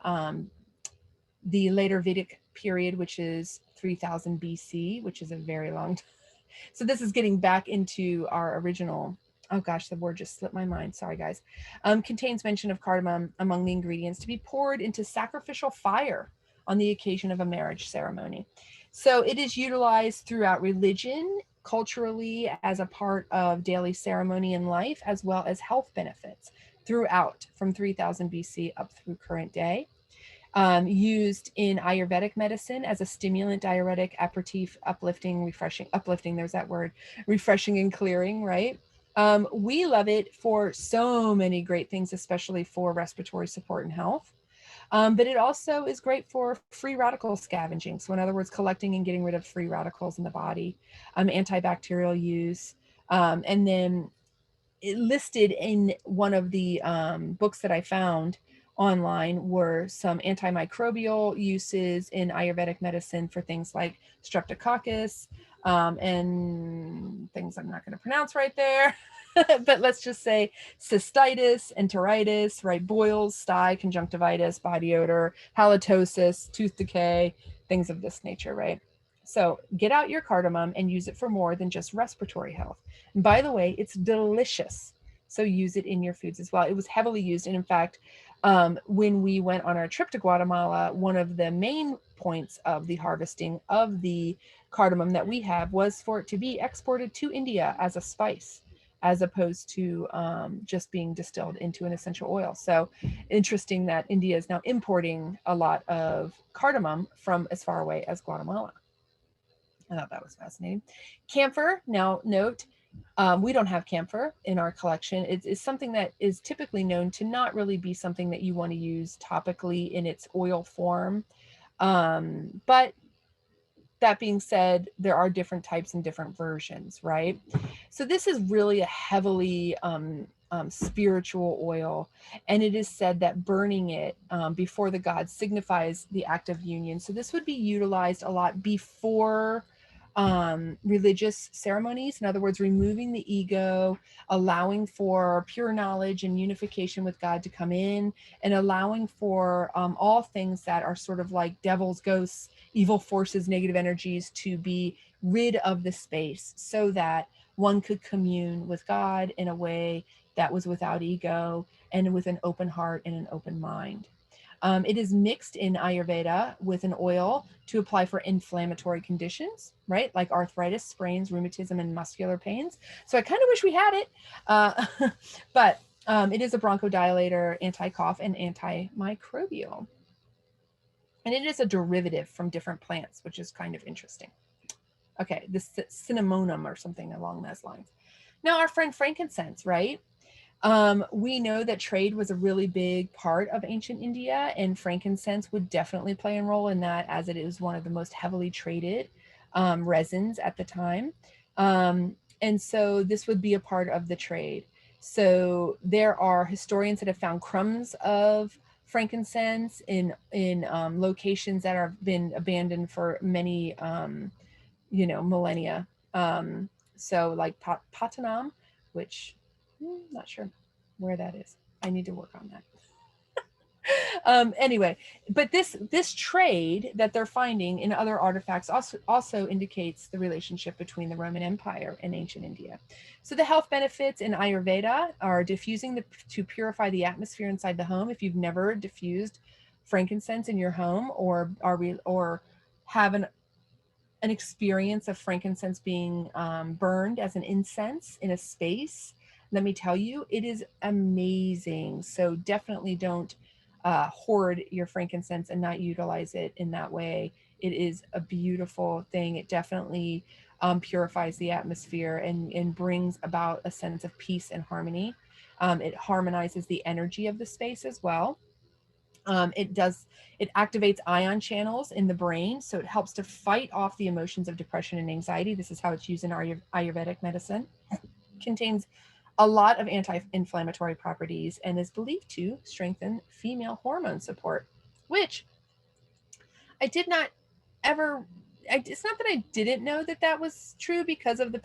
the later Vedic period, which is 3000 BC, which is a very long time. So this is getting back into our original, oh gosh, the word just slipped my mind. Sorry, guys. Contains mention of cardamom among the ingredients to be poured into sacrificial fire on the occasion of a marriage ceremony. So it is utilized throughout religion, culturally, as a part of daily ceremony and life, as well as health benefits throughout from 3000 BC up through current day. Used in Ayurvedic medicine as a stimulant, diuretic, aperitif, uplifting, refreshing, uplifting, there's that word, refreshing and clearing, right? We love it for so many great things, especially for respiratory support and health. But it also is great for free radical scavenging. So, in other words, collecting and getting rid of free radicals in the body, antibacterial use. And then listed in one of the books that I found online were some antimicrobial uses in Ayurvedic medicine for things like streptococcus and things I'm not going to pronounce right there. But let's just say cystitis, enteritis, right? Boils, sty, conjunctivitis, body odor, halitosis, tooth decay, things of this nature, right? So get out your cardamom and use it for more than just respiratory health. And by the way, it's delicious. So use it in your foods as well. It was heavily used. And in fact, when we went on our trip to Guatemala, one of the main points of the harvesting of the cardamom that we have was for it to be exported to India as a spice, as opposed to just being distilled into an essential oil. So interesting that India is now importing a lot of cardamom from as far away as Guatemala. I thought that was fascinating. Camphor, now note, we don't have camphor in our collection. It's something that is typically known to not really be something that you want to use topically in its oil form. But that being said, there are different types and different versions, right? So this is really a heavily spiritual oil, and it is said that burning it before the gods signifies the act of union. So this would be utilized a lot before religious ceremonies. In other words, removing the ego, allowing for pure knowledge and unification with God to come in, and allowing for all things that are sort of like devils, ghosts, evil forces, negative energies to be rid of the space so that one could commune with God in a way that was without ego and with an open heart and an open mind. It is mixed in Ayurveda with an oil to apply for inflammatory conditions, right? Like arthritis, sprains, rheumatism, and muscular pains. So I kind of wish we had it, but it is a bronchodilator, anti-cough, and antimicrobial. And it is a derivative from different plants, which is kind of interesting. Okay, this cinnamonum or something along those lines. Now, our friend frankincense, right? We know that trade was a really big part of ancient India, and frankincense would definitely play a role in that, as it is one of the most heavily traded resins at the time. And so this would be a part of the trade. So there are historians that have found crumbs of frankincense in locations that have been abandoned for many millennia. So like Patanam, which not sure where that is. I need to work on that. Anyway, but this trade that they're finding in other artifacts also indicates the relationship between the Roman Empire and ancient India. So the health benefits in Ayurveda are diffusing to purify the atmosphere inside the home. If you've never diffused frankincense in your home or have an experience of frankincense being burned as an incense in a space, let me tell you, it is amazing. So definitely don't hoard your frankincense and not utilize it in that way. It is a beautiful thing. It definitely purifies the atmosphere and brings about a sense of peace and harmony. It harmonizes the energy of the space as well. It activates ion channels in the brain, so it helps to fight off the emotions of depression and anxiety. This is how it's used in Ayurvedic medicine. Contains a lot of anti-inflammatory properties and is believed to strengthen female hormone support, which I did not ever. It's not that I didn't know that that was true because of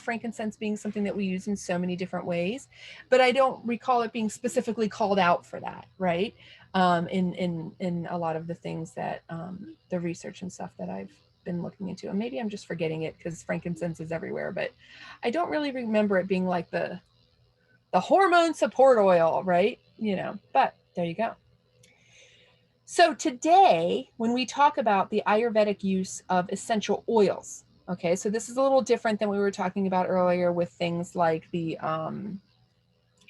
frankincense being something that we use in so many different ways, but I don't recall it being specifically called out for that, right? In a lot of the things that the research and stuff that I've been looking into, and maybe I'm just forgetting it because frankincense is everywhere, but I don't really remember it being like the hormone support oil, right? You know, but there you go. So today, when we talk about the Ayurvedic use of essential oils, okay, so this is a little different than we were talking about earlier with things like the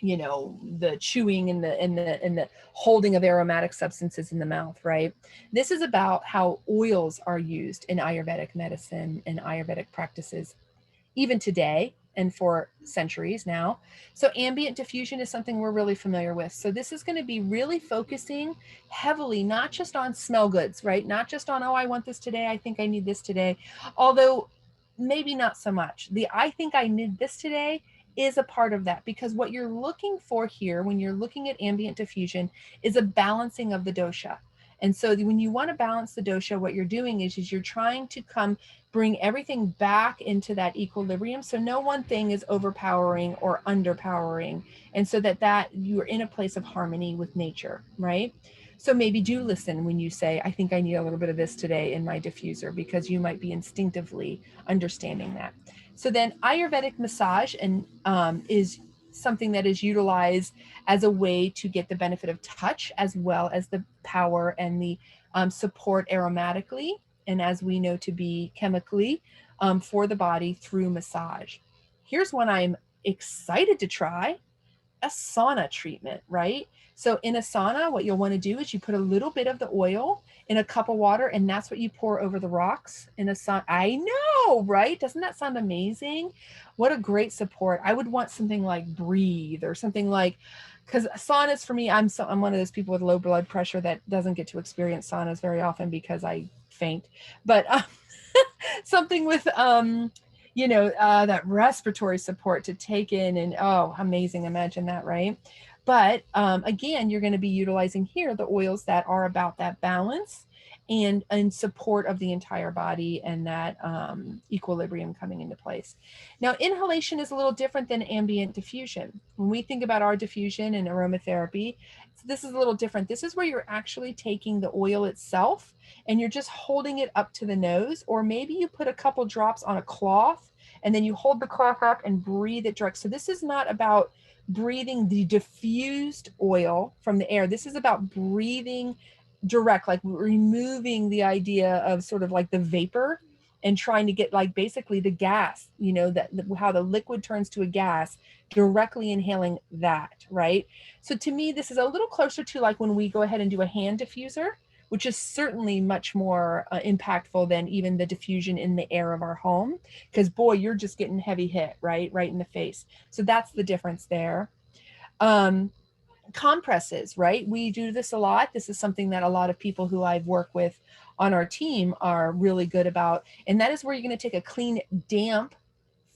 you know, the chewing and the holding of aromatic substances in the mouth, right? This is about how oils are used in Ayurvedic medicine and Ayurvedic practices even today and for centuries now. So ambient diffusion is something we're really familiar with. So this is going to be really focusing heavily, not just on smell goods, right? Not just on, oh, I want this today, I think I need this today. Although maybe not so much. The I think I need this today is a part of that, because what you're looking for here when you're looking at ambient diffusion is a balancing of the dosha. And so when you want to balance the dosha, what you're doing is you're trying to bring everything back into that equilibrium, so no one thing is overpowering or underpowering, and so that you're in a place of harmony with nature, right? So maybe do listen when you say, I think I need a little bit of this today in my diffuser, because you might be instinctively understanding that. So then Ayurvedic massage is something that is utilized as a way to get the benefit of touch as well as the power and the support aromatically, and as we know to be chemically, for the body through massage. Here's one I'm excited to try: a sauna treatment, right? So in a sauna, what you'll want to do is you put a little bit of the oil in a cup of water, and that's what you pour over the rocks in a sauna. I know, right? Doesn't that sound amazing? What a great support. I would want something like Breathe or something like, because saunas for me, I'm one of those people with low blood pressure that doesn't get to experience saunas very often because I faint. But something with you know, that respiratory support to take in, and oh, amazing. Imagine that, right? But again, you're going to be utilizing here the oils that are about that balance and in support of the entire body and that equilibrium coming into place. Now, inhalation is a little different than ambient diffusion. When we think about our diffusion and aromatherapy, this is a little different. This is where you're actually taking the oil itself and you're just holding it up to the nose, or maybe you put a couple drops on a cloth and then you hold the cloth up and breathe it direct. So this is not about breathing the diffused oil from the air. This is about breathing direct, like removing the idea of sort of like the vapor and trying to get like basically the gas, you know, that how the liquid turns to a gas, directly inhaling that, right? So to me, this is a little closer to like when we go ahead and do a hand diffuser, which is certainly much more impactful than even the diffusion in the air of our home, because boy, you're just getting heavy hit right in the face. So that's the difference there. Compresses, right? We do this a lot. This is something that a lot of people who I've worked with on our team are really good about, and that is where you're going to take a clean, damp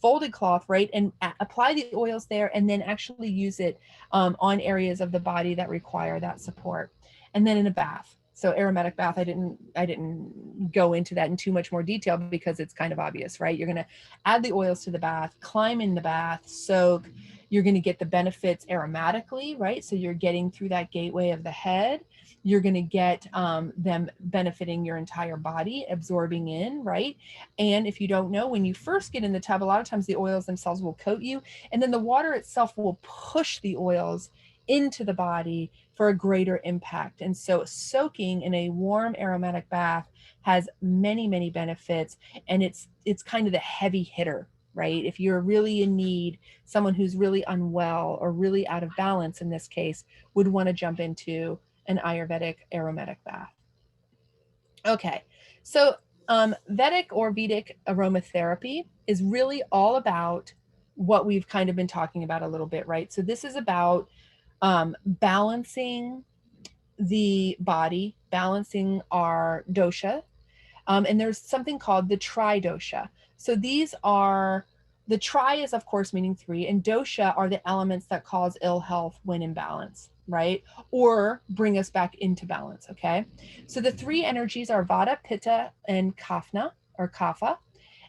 folded cloth, right, and apply the oils there, and then actually use it on areas of the body that require that support. And then in a bath, so aromatic bath, I didn't go into that in too much more detail because it's kind of obvious, right? You're going to add the oils to the bath, climb in the bath, soak. You're going to get the benefits aromatically, right? So you're getting through that gateway of the head. You're going to get them benefiting your entire body, absorbing in, right? And if you don't know, when you first get in the tub, a lot of times the oils themselves will coat you, and then the water itself will push the oils into the body for a greater impact. And so soaking in a warm aromatic bath has many, many benefits, and it's kind of the heavy hitter, right? If you're really in need, someone who's really unwell or really out of balance in this case would want to jump into an Ayurvedic aromatic bath. Okay, so Vedic or Vedic aromatherapy is really all about what we've kind of been talking about a little bit, right? So this is about balancing the body, balancing our dosha, and there's something called the TriDosha. So these are, the tri is of course meaning three, and dosha are the elements that cause ill health when imbalance, right? Or bring us back into balance, okay? So the three energies are Vata, Pitta, and Kapha or Kapha.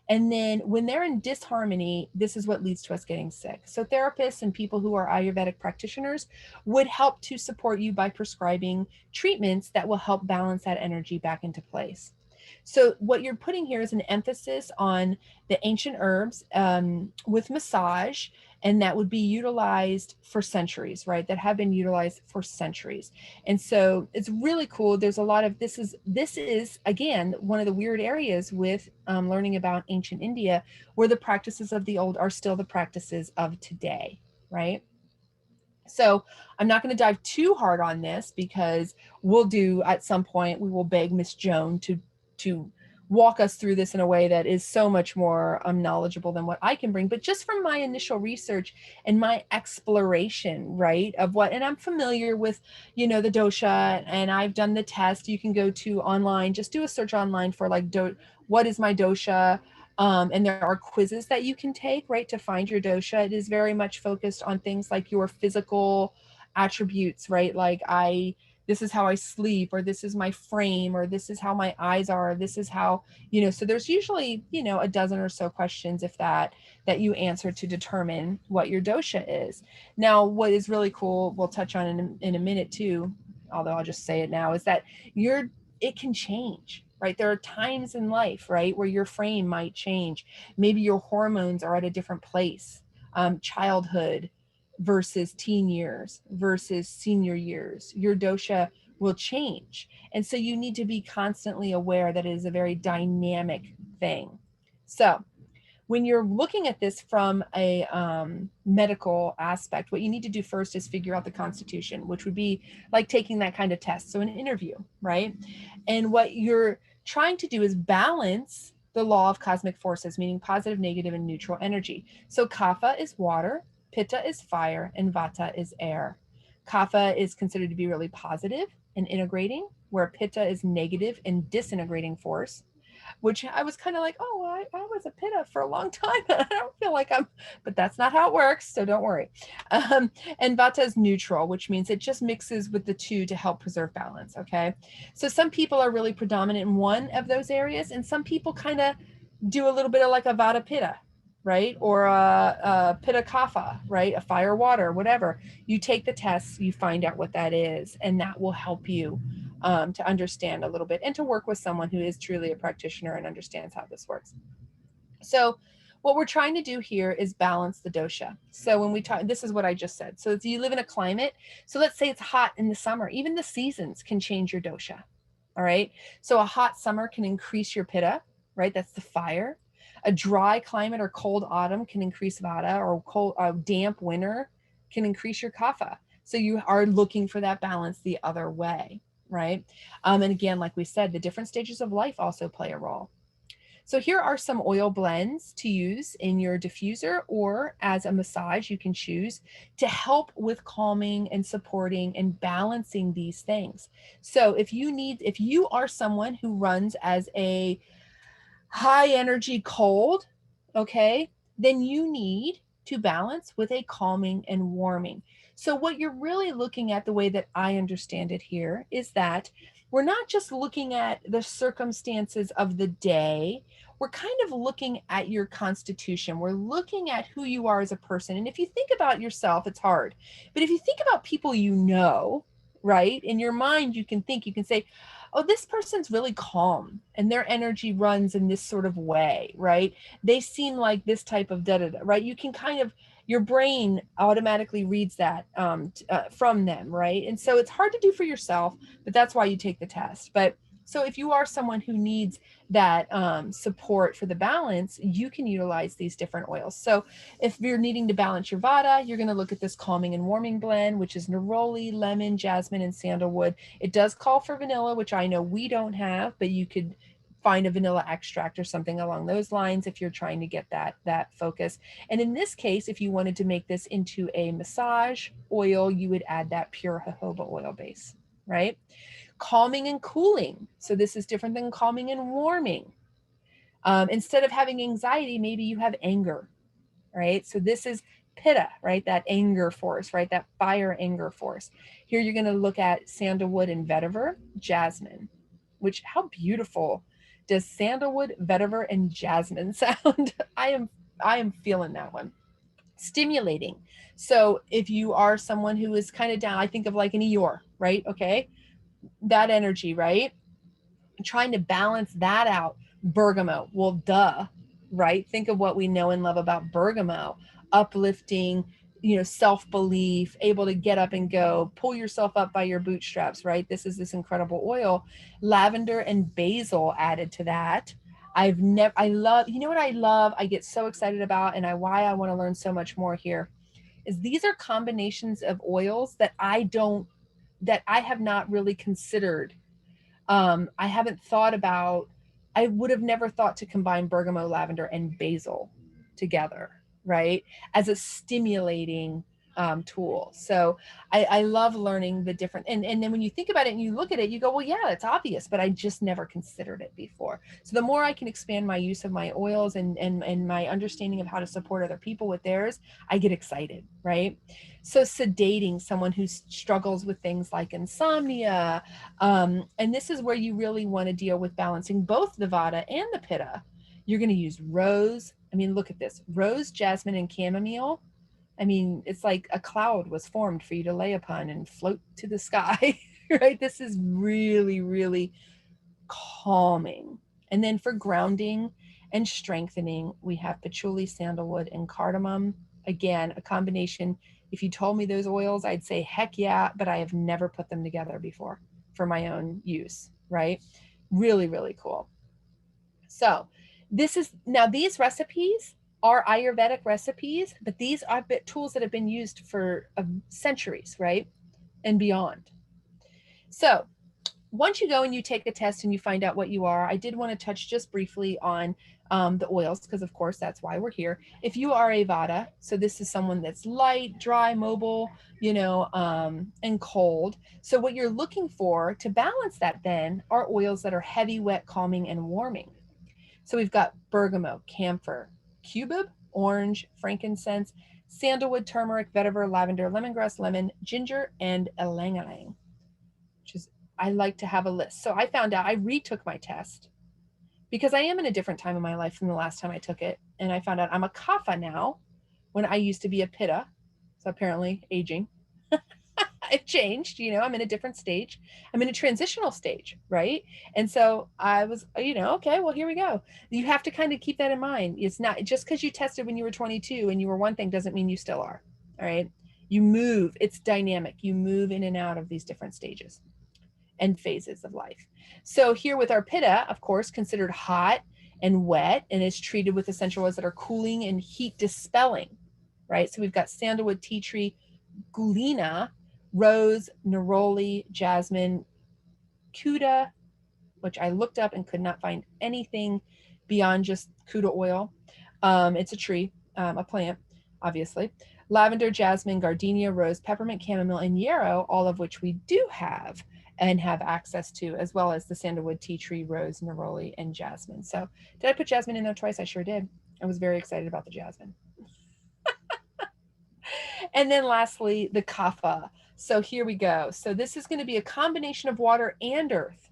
And then when they're in disharmony, this is what leads to us getting sick. So therapists and people who are Ayurvedic practitioners would help to support you by prescribing treatments that will help balance that energy back into place. So what you're putting here is an emphasis on the ancient herbs with massage, and that would be utilized for centuries, right? That have been utilized for centuries. And so it's really cool. There's a lot of this is again one of the weird areas with learning about ancient India, where the practices of the old are still the practices of today, right? So I'm not going to dive too hard on this, because we'll do at some point, we will beg Miss Joan to walk us through this in a way that is so much more knowledgeable than what I can bring. But just from my initial research and my exploration, right, of what, and I'm familiar with, the dosha, and I've done the test. You can go to online, just do a search online for like, what is my dosha? And there are quizzes that you can take, right, to find your dosha. It is very much focused on things like your physical attributes, right? Like this is how I sleep, or this is my frame, or this is how my eyes are, this is how, so there's usually, a dozen or so questions, if that you answer to determine what your dosha is. Now, what is really cool, we'll touch on in a minute too, although I'll just say it now, is that it can change, right? There are times in life, right, where your frame might change. Maybe your hormones are at a different place. Childhood versus teen years versus senior years, your dosha will change. And so you need to be constantly aware that it is a very dynamic thing. So when you're looking at this from a medical aspect, what you need to do first is figure out the constitution, which would be like taking that kind of test. So an interview, right? And what you're trying to do is balance the law of cosmic forces, meaning positive, negative, and neutral energy. So kapha is water, pitta is fire, and vata is air. Kapha is considered to be really positive and integrating, where pitta is negative and disintegrating force, which I was kind of like, oh, I was a pitta for a long time. I don't feel like but that's not how it works. So don't worry. And vata is neutral, which means it just mixes with the two to help preserve balance. Okay. So some people are really predominant in one of those areas, and some people kind of do a little bit of like a vata pitta, right? Or a pitta kapha, right? A fire water, whatever. You take the tests, you find out what that is, and that will help you to understand a little bit, and to work with someone who is truly a practitioner and understands how this works. So what we're trying to do here is balance the dosha. So when we talk, this is what I just said. So if you live in a climate, so let's say it's hot in the summer, even the seasons can change your dosha. All right. So a hot summer can increase your pitta, right? That's the fire. A dry climate or cold autumn can increase vata, or a damp winter can increase your kapha. So you are looking for that balance the other way, right? And again, like we said, the different stages of life also play a role. So here are some oil blends to use in your diffuser, or as a massage you can choose, to help with calming and supporting and balancing these things. So if you are someone who runs as a high energy cold, okay, then you need to balance with a calming and warming. So what you're really looking at, the way that I understand it here, is that we're not just looking at the circumstances of the day. We're kind of looking at your constitution. We're looking at who you are as a person. And if you think about yourself, it's hard. But if you think about people right, in your mind, you can say, oh, this person's really calm and their energy runs in this sort of way, right? They seem like this type of da da da, right? You can kind of, your brain automatically reads that from them, right? And so it's hard to do for yourself, but that's why you take the test. But so if you are someone who needs that support for the balance, you can utilize these different oils. So if you're needing to balance your vata, you're going to look at this calming and warming blend, which is neroli, lemon, jasmine, and sandalwood. It does call for vanilla, which I know we don't have, but you could find a vanilla extract or something along those lines if you're trying to get that focus. And in this case, if you wanted to make this into a massage oil, you would add that pure jojoba oil base, right? Calming and cooling. So this is different than calming and warming. Instead of having anxiety, maybe you have anger, right? So this is pitta, right? That anger force, right? That fire anger force. Here you're going to look at sandalwood and vetiver, jasmine, which, how beautiful does sandalwood, vetiver, and jasmine sound? I am feeling that one. Stimulating. So if you are someone who is kind of down, I think of like an Eeyore, right? Okay. That energy, right? trying to balance that out. Bergamot, well, duh, right? Think of what we know and love about bergamot: uplifting, self-belief, able to get up and go, pull yourself up by your bootstraps, right? This is this incredible oil. Lavender and basil added to that. I love, you know what I love, I get so excited about, and why I want to learn so much more here, is these are combinations of oils that I have not really considered. I haven't thought about, I would have never thought to combine bergamot, lavender, and basil together, right? As a stimulating tool. So I love learning the different, and then when you think about it and you look at it, you go, well, yeah, it's obvious, but I just never considered it before. So the more I can expand my use of my oils and my understanding of how to support other people with theirs, I get excited, right? So sedating someone who struggles with things like insomnia, and this is where you really want to deal with balancing both the vata and the pitta. You're going to use rose. I mean, look at this: rose, jasmine, and chamomile. I mean, it's like a cloud was formed for you to lay upon and float to the sky, right? This is really, really calming. And then for grounding and strengthening, we have patchouli, sandalwood, and cardamom. Again, a combination. If you told me those oils, I'd say heck yeah, but I have never put them together before for my own use, right? Really, really cool. So, this is now, these recipes are Ayurvedic recipes, but these are tools that have been used for centuries, right? And beyond. So, once you go and you take a test and you find out what you are, I did want to touch just briefly on the oils, because of course that's why we're here. If you are a vata, so this is someone that's light, dry, mobile, and cold. So what you're looking for to balance that then are oils that are heavy, wet, calming, and warming. So we've got bergamot, camphor, cubeb, orange, frankincense, sandalwood, turmeric, vetiver, lavender, lemongrass, lemon, ginger, and ylang ylang, which is, I like to have a list. So I found out, I retook my test because I am in a different time in my life from the last time I took it. And I found out I'm a kapha now when I used to be a pitta. So apparently aging. I've changed, I'm in a different stage. I'm in a transitional stage, right? And so I was, okay, well, here we go. You have to kind of keep that in mind. It's not just because you tested when you were 22 and you were one thing doesn't mean you still are. All right. You move, it's dynamic. You move in and out of these different stages and phases of life. So here with our pitta, of course, considered hot and wet, and is treated with essential oils that are cooling and heat dispelling, right? So we've got sandalwood, tea tree, gulina, rose, neroli, jasmine, kuda, which I looked up and could not find anything beyond just kuda oil. It's a tree, a plant, obviously. Lavender, jasmine, gardenia, rose, peppermint, chamomile, and yarrow, all of which we do have and have access to, as well as the sandalwood, tea tree, rose, neroli, and jasmine. So did I put jasmine in there twice? I sure did. I was very excited about the jasmine. And then lastly, the kapha. So here we go. So this is going to be a combination of water and earth.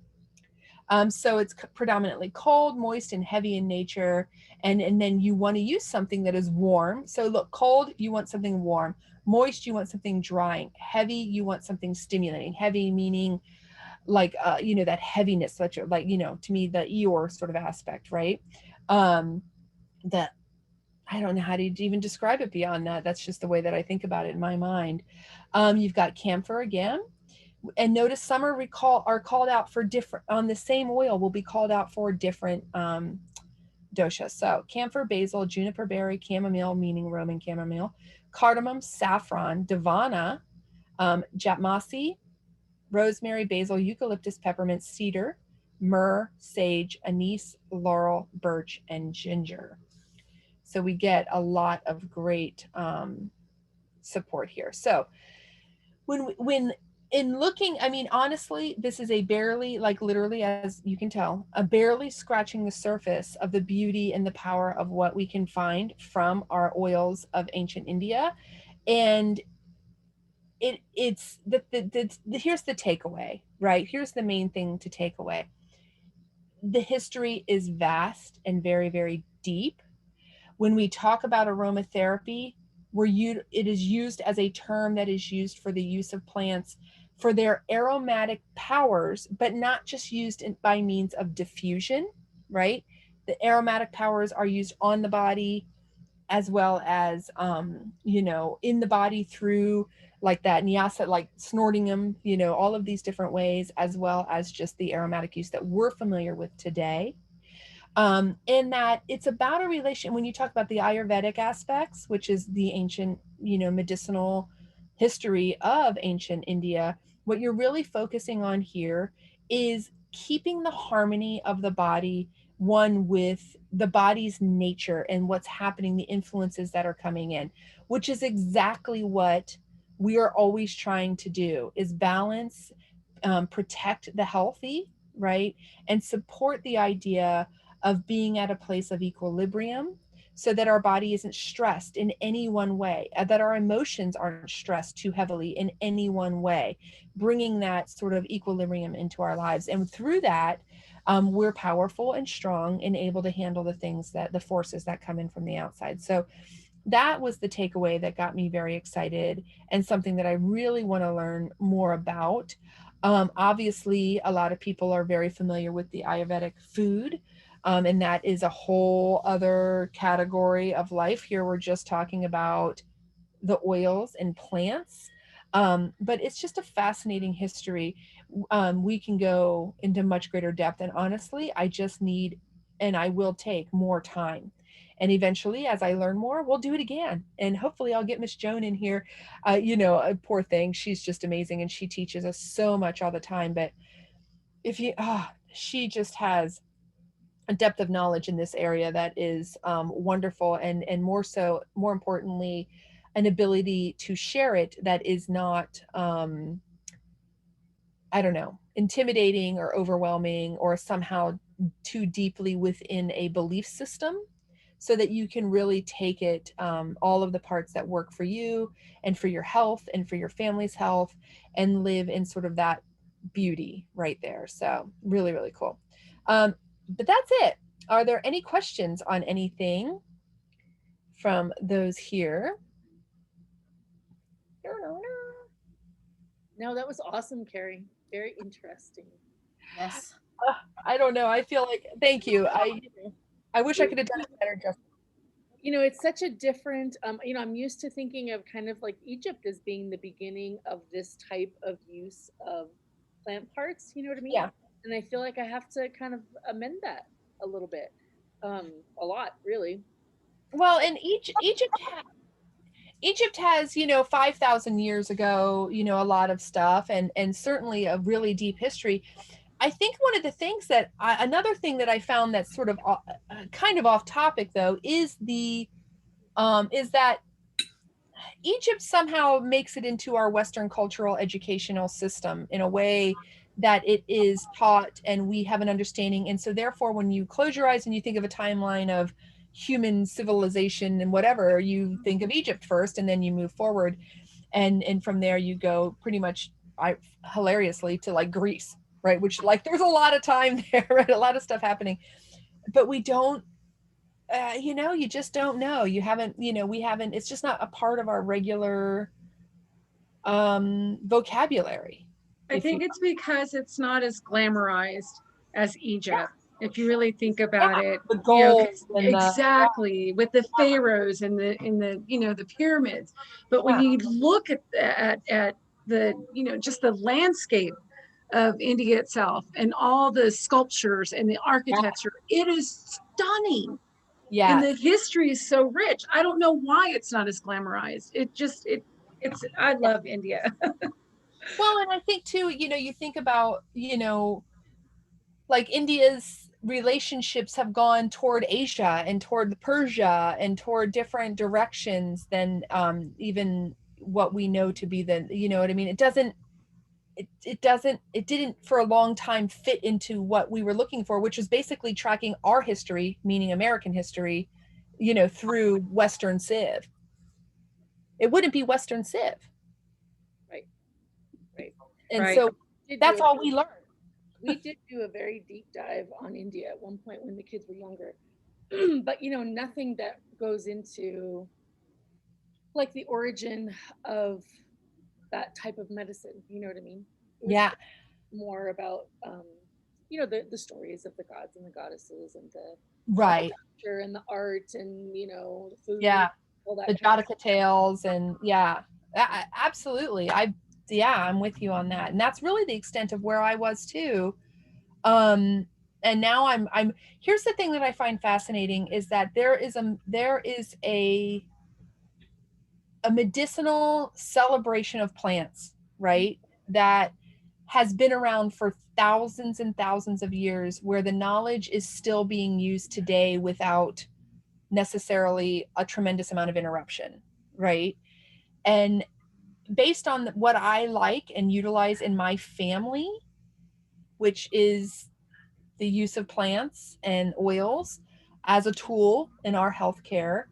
So it's predominantly cold, moist, and heavy in nature. And then you want to use something that is warm. So look, cold, you want something warm. Moist, you want something drying. Heavy, you want something stimulating. Heavy meaning like, that heaviness, like, to me, the Eeyore sort of aspect, right? That I don't know how to even describe it beyond that. That's just the way that I think about it in my mind. You've got camphor again, and notice some are called out for different, on the same oil will be called out for different dosha. So camphor, basil, juniper berry, chamomile, meaning Roman chamomile, cardamom, saffron, divana, japmasi, rosemary, basil, eucalyptus, peppermint, cedar, myrrh, sage, anise, laurel, birch, and ginger. So we get a lot of great support here. So when in looking, I mean, honestly, this is a barely, like literally, as you can tell, a barely scratching the surface of the beauty and the power of what we can find from our oils of ancient India. And it's here's the takeaway, right? Here's the main thing to take away. The history is vast and very, very deep. When we talk about aromatherapy, it is used as a term that is used for the use of plants for their aromatic powers, but not just used by means of diffusion, right? The aromatic powers are used on the body as well as, in the body through like that nyasa, like snorting them, all of these different ways, as well as just the aromatic use that we're familiar with today. In that it's about a relation. When you talk about the Ayurvedic aspects, which is the ancient, medicinal history of ancient India, what you're really focusing on here is keeping the harmony of the body one with the body's nature and what's happening, the influences that are coming in, which is exactly what we are always trying to do, is balance, protect the healthy, right? And support the idea of being at a place of equilibrium so that our body isn't stressed in any one way, that our emotions aren't stressed too heavily in any one way, bringing that sort of equilibrium into our lives. And through that, we're powerful and strong and able to handle the forces that come in from the outside. So that was the takeaway that got me very excited and something that I really want to learn more about. Obviously, a lot of people are very familiar with the Ayurvedic food, and that is a whole other category of life. Here, we're just talking about the oils and plants. But it's just a fascinating history. We can go into much greater depth. And honestly, I just need, and I will take more time. And eventually, as I learn more, we'll do it again. And hopefully, I'll get Miss Joan in here. Poor thing, she's just amazing, and she teaches us so much all the time. But she just has a depth of knowledge in this area that is wonderful, and more importantly, an ability to share it that is not, I don't know, intimidating or overwhelming or somehow too deeply within a belief system, so that you can really take it, all of the parts that work for you and for your health and for your family's health, and live in sort of that beauty right there. So really, really cool. But that's it. Are there any questions on anything from those here?
No, that was awesome, Kari. Very interesting.
Yes.
I don't know. I feel like, thank you. I wish I could have done it better. Just
It's such a different, I'm used to thinking of kind of like Egypt as being the beginning of this type of use of plant parts, you know what I mean?
yeah.
And I feel like I have to kind of amend that a little bit. A lot, really.
Well, and Egypt has, 5,000 years ago, a lot of stuff, and certainly a really deep history. I think one of the things another thing that I found that's sort of kind of off topic though is that Egypt somehow makes it into our Western cultural educational system in a way that it is taught and we have an understanding. And so therefore, when you close your eyes and you think of a timeline of human civilization and whatever, you think of Egypt first and then you move forward. And from there you go pretty much, hilariously, to like Greece, right? Which, like, there's a lot of time there, right? A lot of stuff happening, but we don't, you just don't know. You haven't, we haven't, it's just not a part of our regular vocabulary.
I think it's because it's not as glamorized as Egypt. If you really think about it,
The goals and
exactly, with the pharaohs and the pyramids. But when you look at the just the landscape of India itself and all the sculptures and the architecture, it is stunning. And the history is so rich. I don't know why it's not as glamorized. It's I love India.
Well, and I think too, you think about, like India's relationships have gone toward Asia and toward Persia and toward different directions than, even what we know to be the, you know what I mean? It didn't for a long time fit into what we were looking for, which was basically tracking our history, meaning American history, through Western Civ. It wouldn't be Western Civ.
Right. Right.
And so that's all we learned.
We did do a very deep dive on India at one point when the kids were younger. But nothing that goes into like the origin of that type of medicine. You know what I mean? It was
Yeah.
more about the stories of the gods and the goddesses and the
Right.
architecture and the art and the food,
Yeah.
all
The
that kind of
Jataka tales and yeah, absolutely. I'm with you on that. And that's really the extent of where I was too. Um, and now I'm here's the thing that I find fascinating is that there is a medicinal celebration of plants, right? That has been around for thousands and thousands of years, where the knowledge is still being used today without necessarily a tremendous amount of interruption, right? And based on what I like and utilize in my family, which is the use of plants and oils as a tool in our healthcare,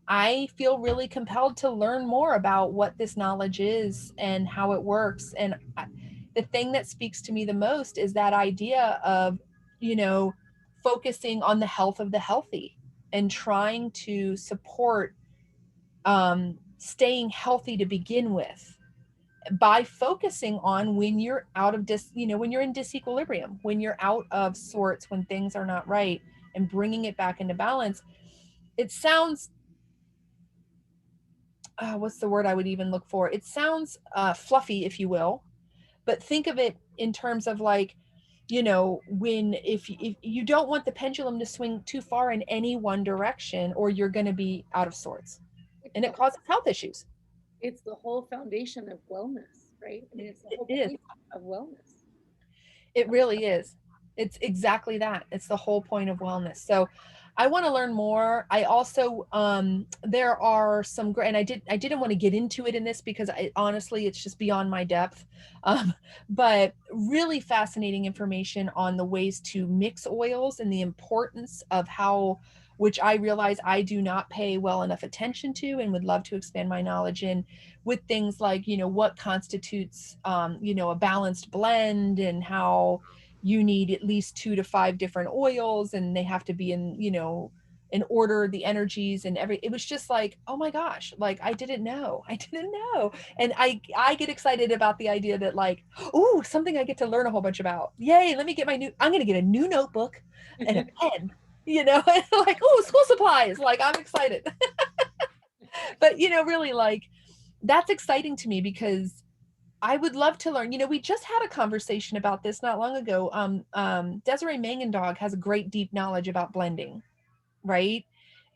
I feel really compelled to learn more about what this knowledge is and how it works. And the thing that speaks to me the most is that idea of, you know, focusing on the health of the healthy and trying to support staying healthy to begin with by focusing on when you're out of when you're in disequilibrium, when you're out of sorts, when things are not right, and bringing it back into balance. It sounds what's the word I would even look for? It sounds fluffy, if you will, but think of it in terms of like, when if you don't want the pendulum to swing too far in any one direction, or you're going to be out of sorts,
it's
and
the
it causes health issues.
it's the whole foundation of wellness, right? I mean, it's the
It
whole
is.
point of wellness.
It really is. It's exactly that. It's the whole point of wellness. So I want to learn more. I also there are some great, and I didn't want to get into it in this because honestly it's just beyond my depth. Um, but really fascinating information on the ways to mix oils and the importance of how, which I realize I do not pay well enough attention to and would love to expand my knowledge in, with things like, what constitutes, a balanced blend, and how you need at least 2 to 5 different oils, and they have to be in order, the energies and it was just like, oh my gosh, like I didn't know. I didn't know. And I get excited about the idea that like, oh, something I get to learn a whole bunch about. Yay, let me get I'm going to get a new notebook and a pen, like, oh, school supplies. Like, I'm excited. But really, like, that's exciting to me because I would love to learn. We just had a conversation about this not long ago. Desiree Mangendog has a great deep knowledge about blending, right?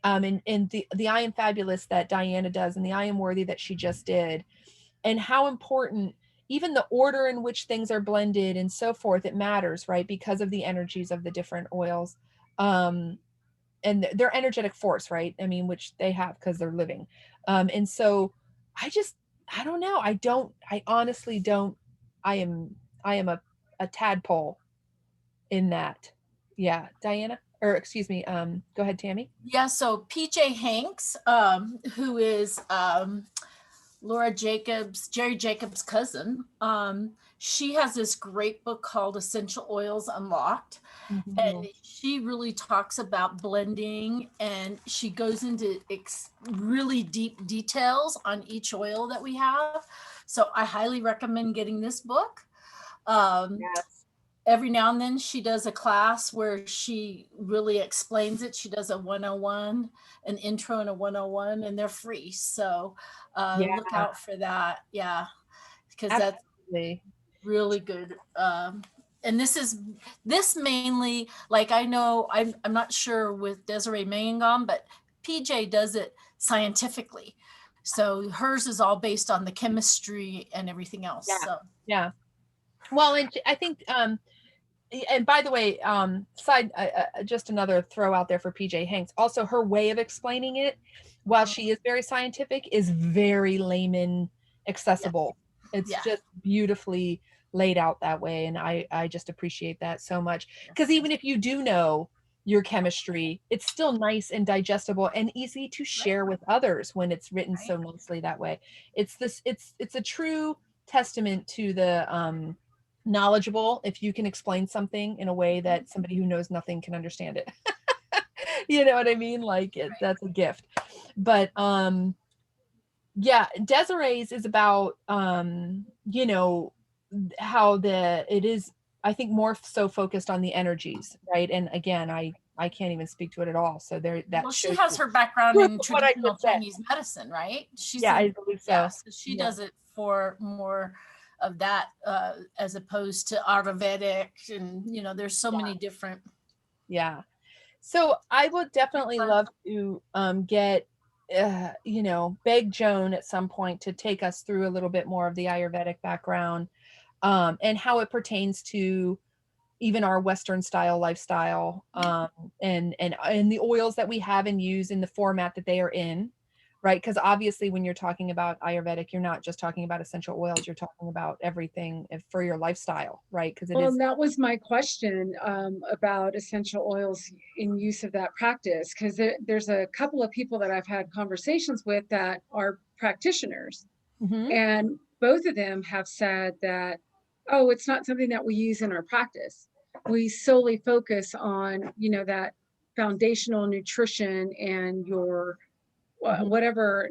And the I Am Fabulous that Diana does, and the I Am Worthy that she just did, and how important even the order in which things are blended and so forth, it matters, right? Because of the energies of the different oils. And their energetic force, right? I mean, which they have because they're living. And so I just, I don't know. I honestly don't, I am, I am a tadpole in that. Yeah. Diana, or excuse me. Go ahead, Tammy.
Yeah, so PJ Hanks, who is Jerry Jacobs' cousin, she has this great book called Essential Oils Unlocked.
Mm-hmm.
And she really talks about blending, and she goes into really deep details on each oil that we have. So I highly recommend getting this book.
Yes.
Every now and then she does a class where she really explains it. She does a 101, an intro and a 101, and they're free. So
Yeah,
look out for that. Yeah, because that's
absolutely.
really good. And this mainly, like, I know I'm not sure with Desiree Mangum, but PJ does it scientifically. So hers is all based on the chemistry and everything else.
Yeah.
So
Yeah. Well, and I think, and by the way, just another throw out there for PJ Hanks. Also, her way of explaining it, while she is very scientific, is very layman accessible. It's
yeah.
just beautifully laid out that way, and I just appreciate that so much. Because even if you do know your chemistry, it's still nice and digestible and easy to share with others when it's written so nicely that way. It's a true testament to the knowledgeable if you can explain something in a way that somebody who knows nothing can understand it. You know what I mean? Like that's a gift. But Yeah, Desiree's is about you know, how it is, I think, more so focused on the energies, right? And again, I can't even speak to it at all. So there, that
Well, she
shows
has
you
her background in
what I
traditional
just said.
Chinese medicine, right? She's
Yeah,
a
I believe
yeah,
so.
so she
Yeah.
does it for more of that as opposed to Ayurvedic, and there's so many different.
Yeah. So I would definitely love to get beg Joan at some point to take us through a little bit more of the Ayurvedic background, and how it pertains to even our Western style lifestyle, and the oils that we have and use in the format that they are in, right? Because obviously when you're talking about Ayurvedic, you're not just talking about essential oils, you're talking about everything for your lifestyle, right? Because it
Well,
is.
and that was my question about essential oils in use of that practice, because there's a couple of people that I've had conversations with that are practitioners,
Mhm.
and both of them have said that, oh, it's not something that we use in our practice. We solely focus on, that foundational nutrition and your
Mhm.
whatever,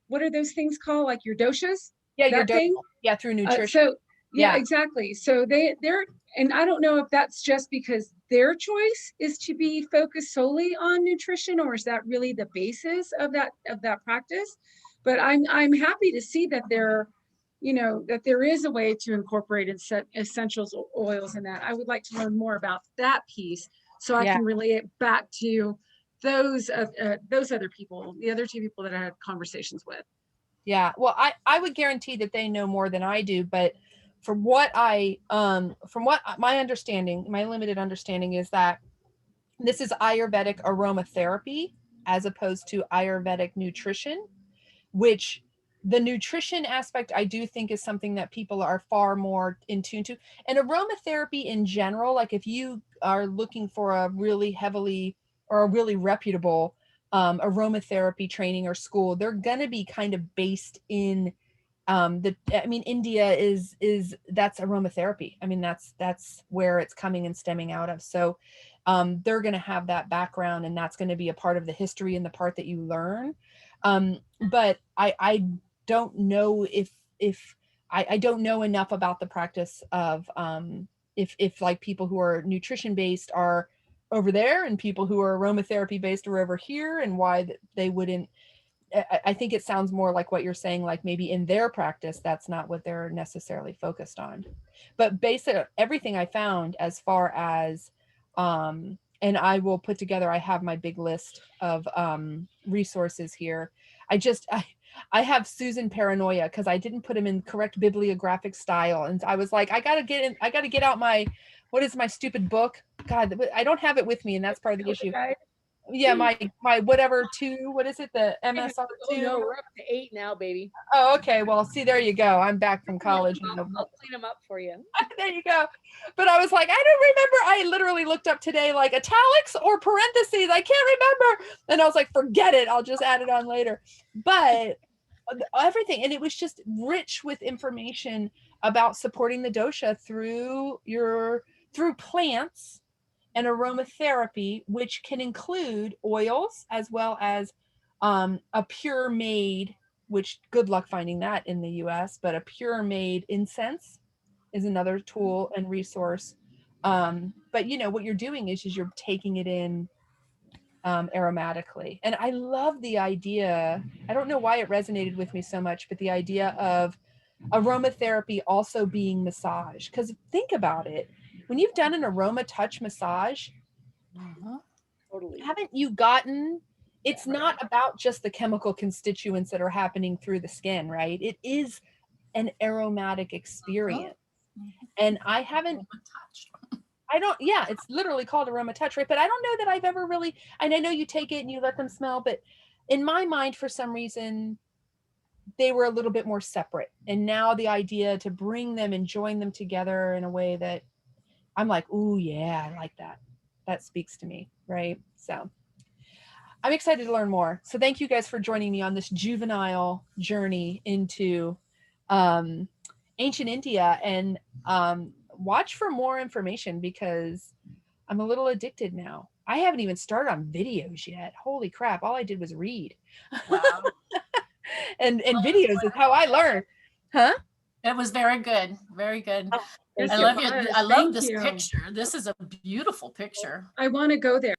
what are those things called? Like your doshas,
Yeah, your
that
dose.
thing?
Yeah, through nutrition.
So yeah,
Yeah.
exactly. So they're, and I don't know if that's just because their choice is to be focused solely on nutrition, or is that really the basis of that practice. But I'm happy to see that that there is a way to incorporate essentials oils in that. I would like to learn more about that piece so I
Yeah.
can relate it back to those other people, the other two people that I had conversations with.
Yeah. Well, I would guarantee that they know more than I do, but from what my understanding, my limited understanding is that this is Ayurvedic aromatherapy as opposed to Ayurvedic nutrition, which the nutrition aspect I do think is something that people are far more in tune to. And aromatherapy in general, like if you are looking for a really heavily or a really reputable aromatherapy training or school, they're going to be kind of based in India is that's aromatherapy. I mean, that's where it's coming and stemming out of. So they're going to have that background, and that's going to be a part of the history and the part that you learn. But I don't know if I don't know enough about the practice of if like people who are nutrition based are over there and people who are aromatherapy based are over here, and why they wouldn't. I think it sounds more like what you're saying, like maybe in their practice, that's not what they're necessarily focused on. But basically, everything I found as far as, and I will put together, I have my big list of resources here. I have Susan paranoia because I didn't put them in correct bibliographic style. And I was like, I got to get out what is my stupid book? God, I don't have it with me. And that's part of the issue. Yeah, my whatever two, what is it? The MSR
Oh
two.
no, we're up to 8 now, baby.
Oh, okay. Well, see, there you go. I'm back from college.
I'll clean them up for you.
There you go. But I was like, I don't remember. I literally looked up today, like italics or parentheses. I can't remember. And I was like, forget it. I'll just add it on later. But everything, and it was just rich with information about supporting the dosha through plants and aromatherapy, which can include oils as well as a pure made, which good luck finding that in the US, but a pure made incense is another tool and resource. But what you're doing is you're taking it in aromatically. And I love the idea. I don't know why it resonated with me so much, but the idea of aromatherapy also being massage. Because think about it. When you've done an aroma touch massage,
Totally.
haven't you gotten, it's not about just the chemical constituents that are happening through the skin, right? It is an aromatic experience. And yeah, it's literally called aroma touch, right? But I don't know that I've ever really, and I know you take it and you let them smell, but in my mind, for some reason, they were a little bit more separate. And now the idea to bring them and join them together in a way that I'm like, ooh, yeah, I like that. That speaks to me, right? So I'm excited to learn more. So thank you guys for joining me on this juvenile journey into um, ancient India, and watch for more information because I'm a little addicted now. I haven't even started on videos yet. Holy crap. All I did was read.
Wow.
and videos is how I learn. Huh?
It was very good. Very good.
Oh, thank
Yes,
you.
it was.
I love
Thank
this
you.
picture. This is a beautiful picture.
I want to go there.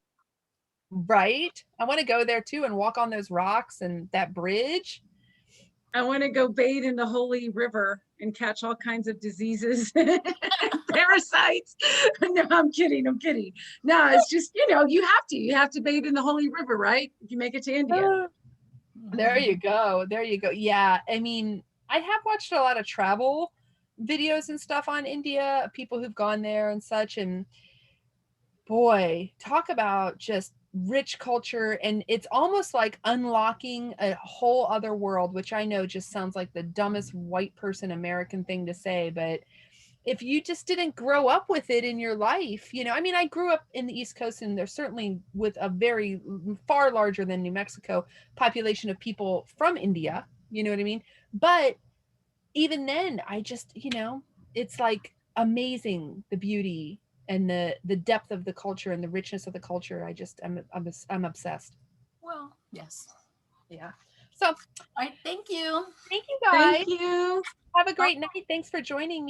Right? I want to go there too and walk on those rocks and that bridge.
I want to go bathe in the holy river and catch all kinds of diseases, parasites. No, I'm kidding. I'm kidding. No, it's just, you have to bathe in the holy river, right? If you make it to India.
There you go. There you go. Yeah. I mean, I have watched a lot of travel videos and stuff on India, people who've gone there and such. And boy, talk about just rich culture. And it's almost like unlocking a whole other world, which I know just sounds like the dumbest white person American thing to say. But if you just didn't grow up with it in your life, I mean, I grew up in the East Coast, and there's certainly with a very far larger than New Mexico population of people from India, you know what I mean? But even then, I just, it's like amazing, the beauty and the depth of the culture and the richness of the culture. I'm obsessed.
Well, yes.
Yeah. So
All right. Thank you.
thank you guys.
Thank you.
Have a great night. Thanks for joining me.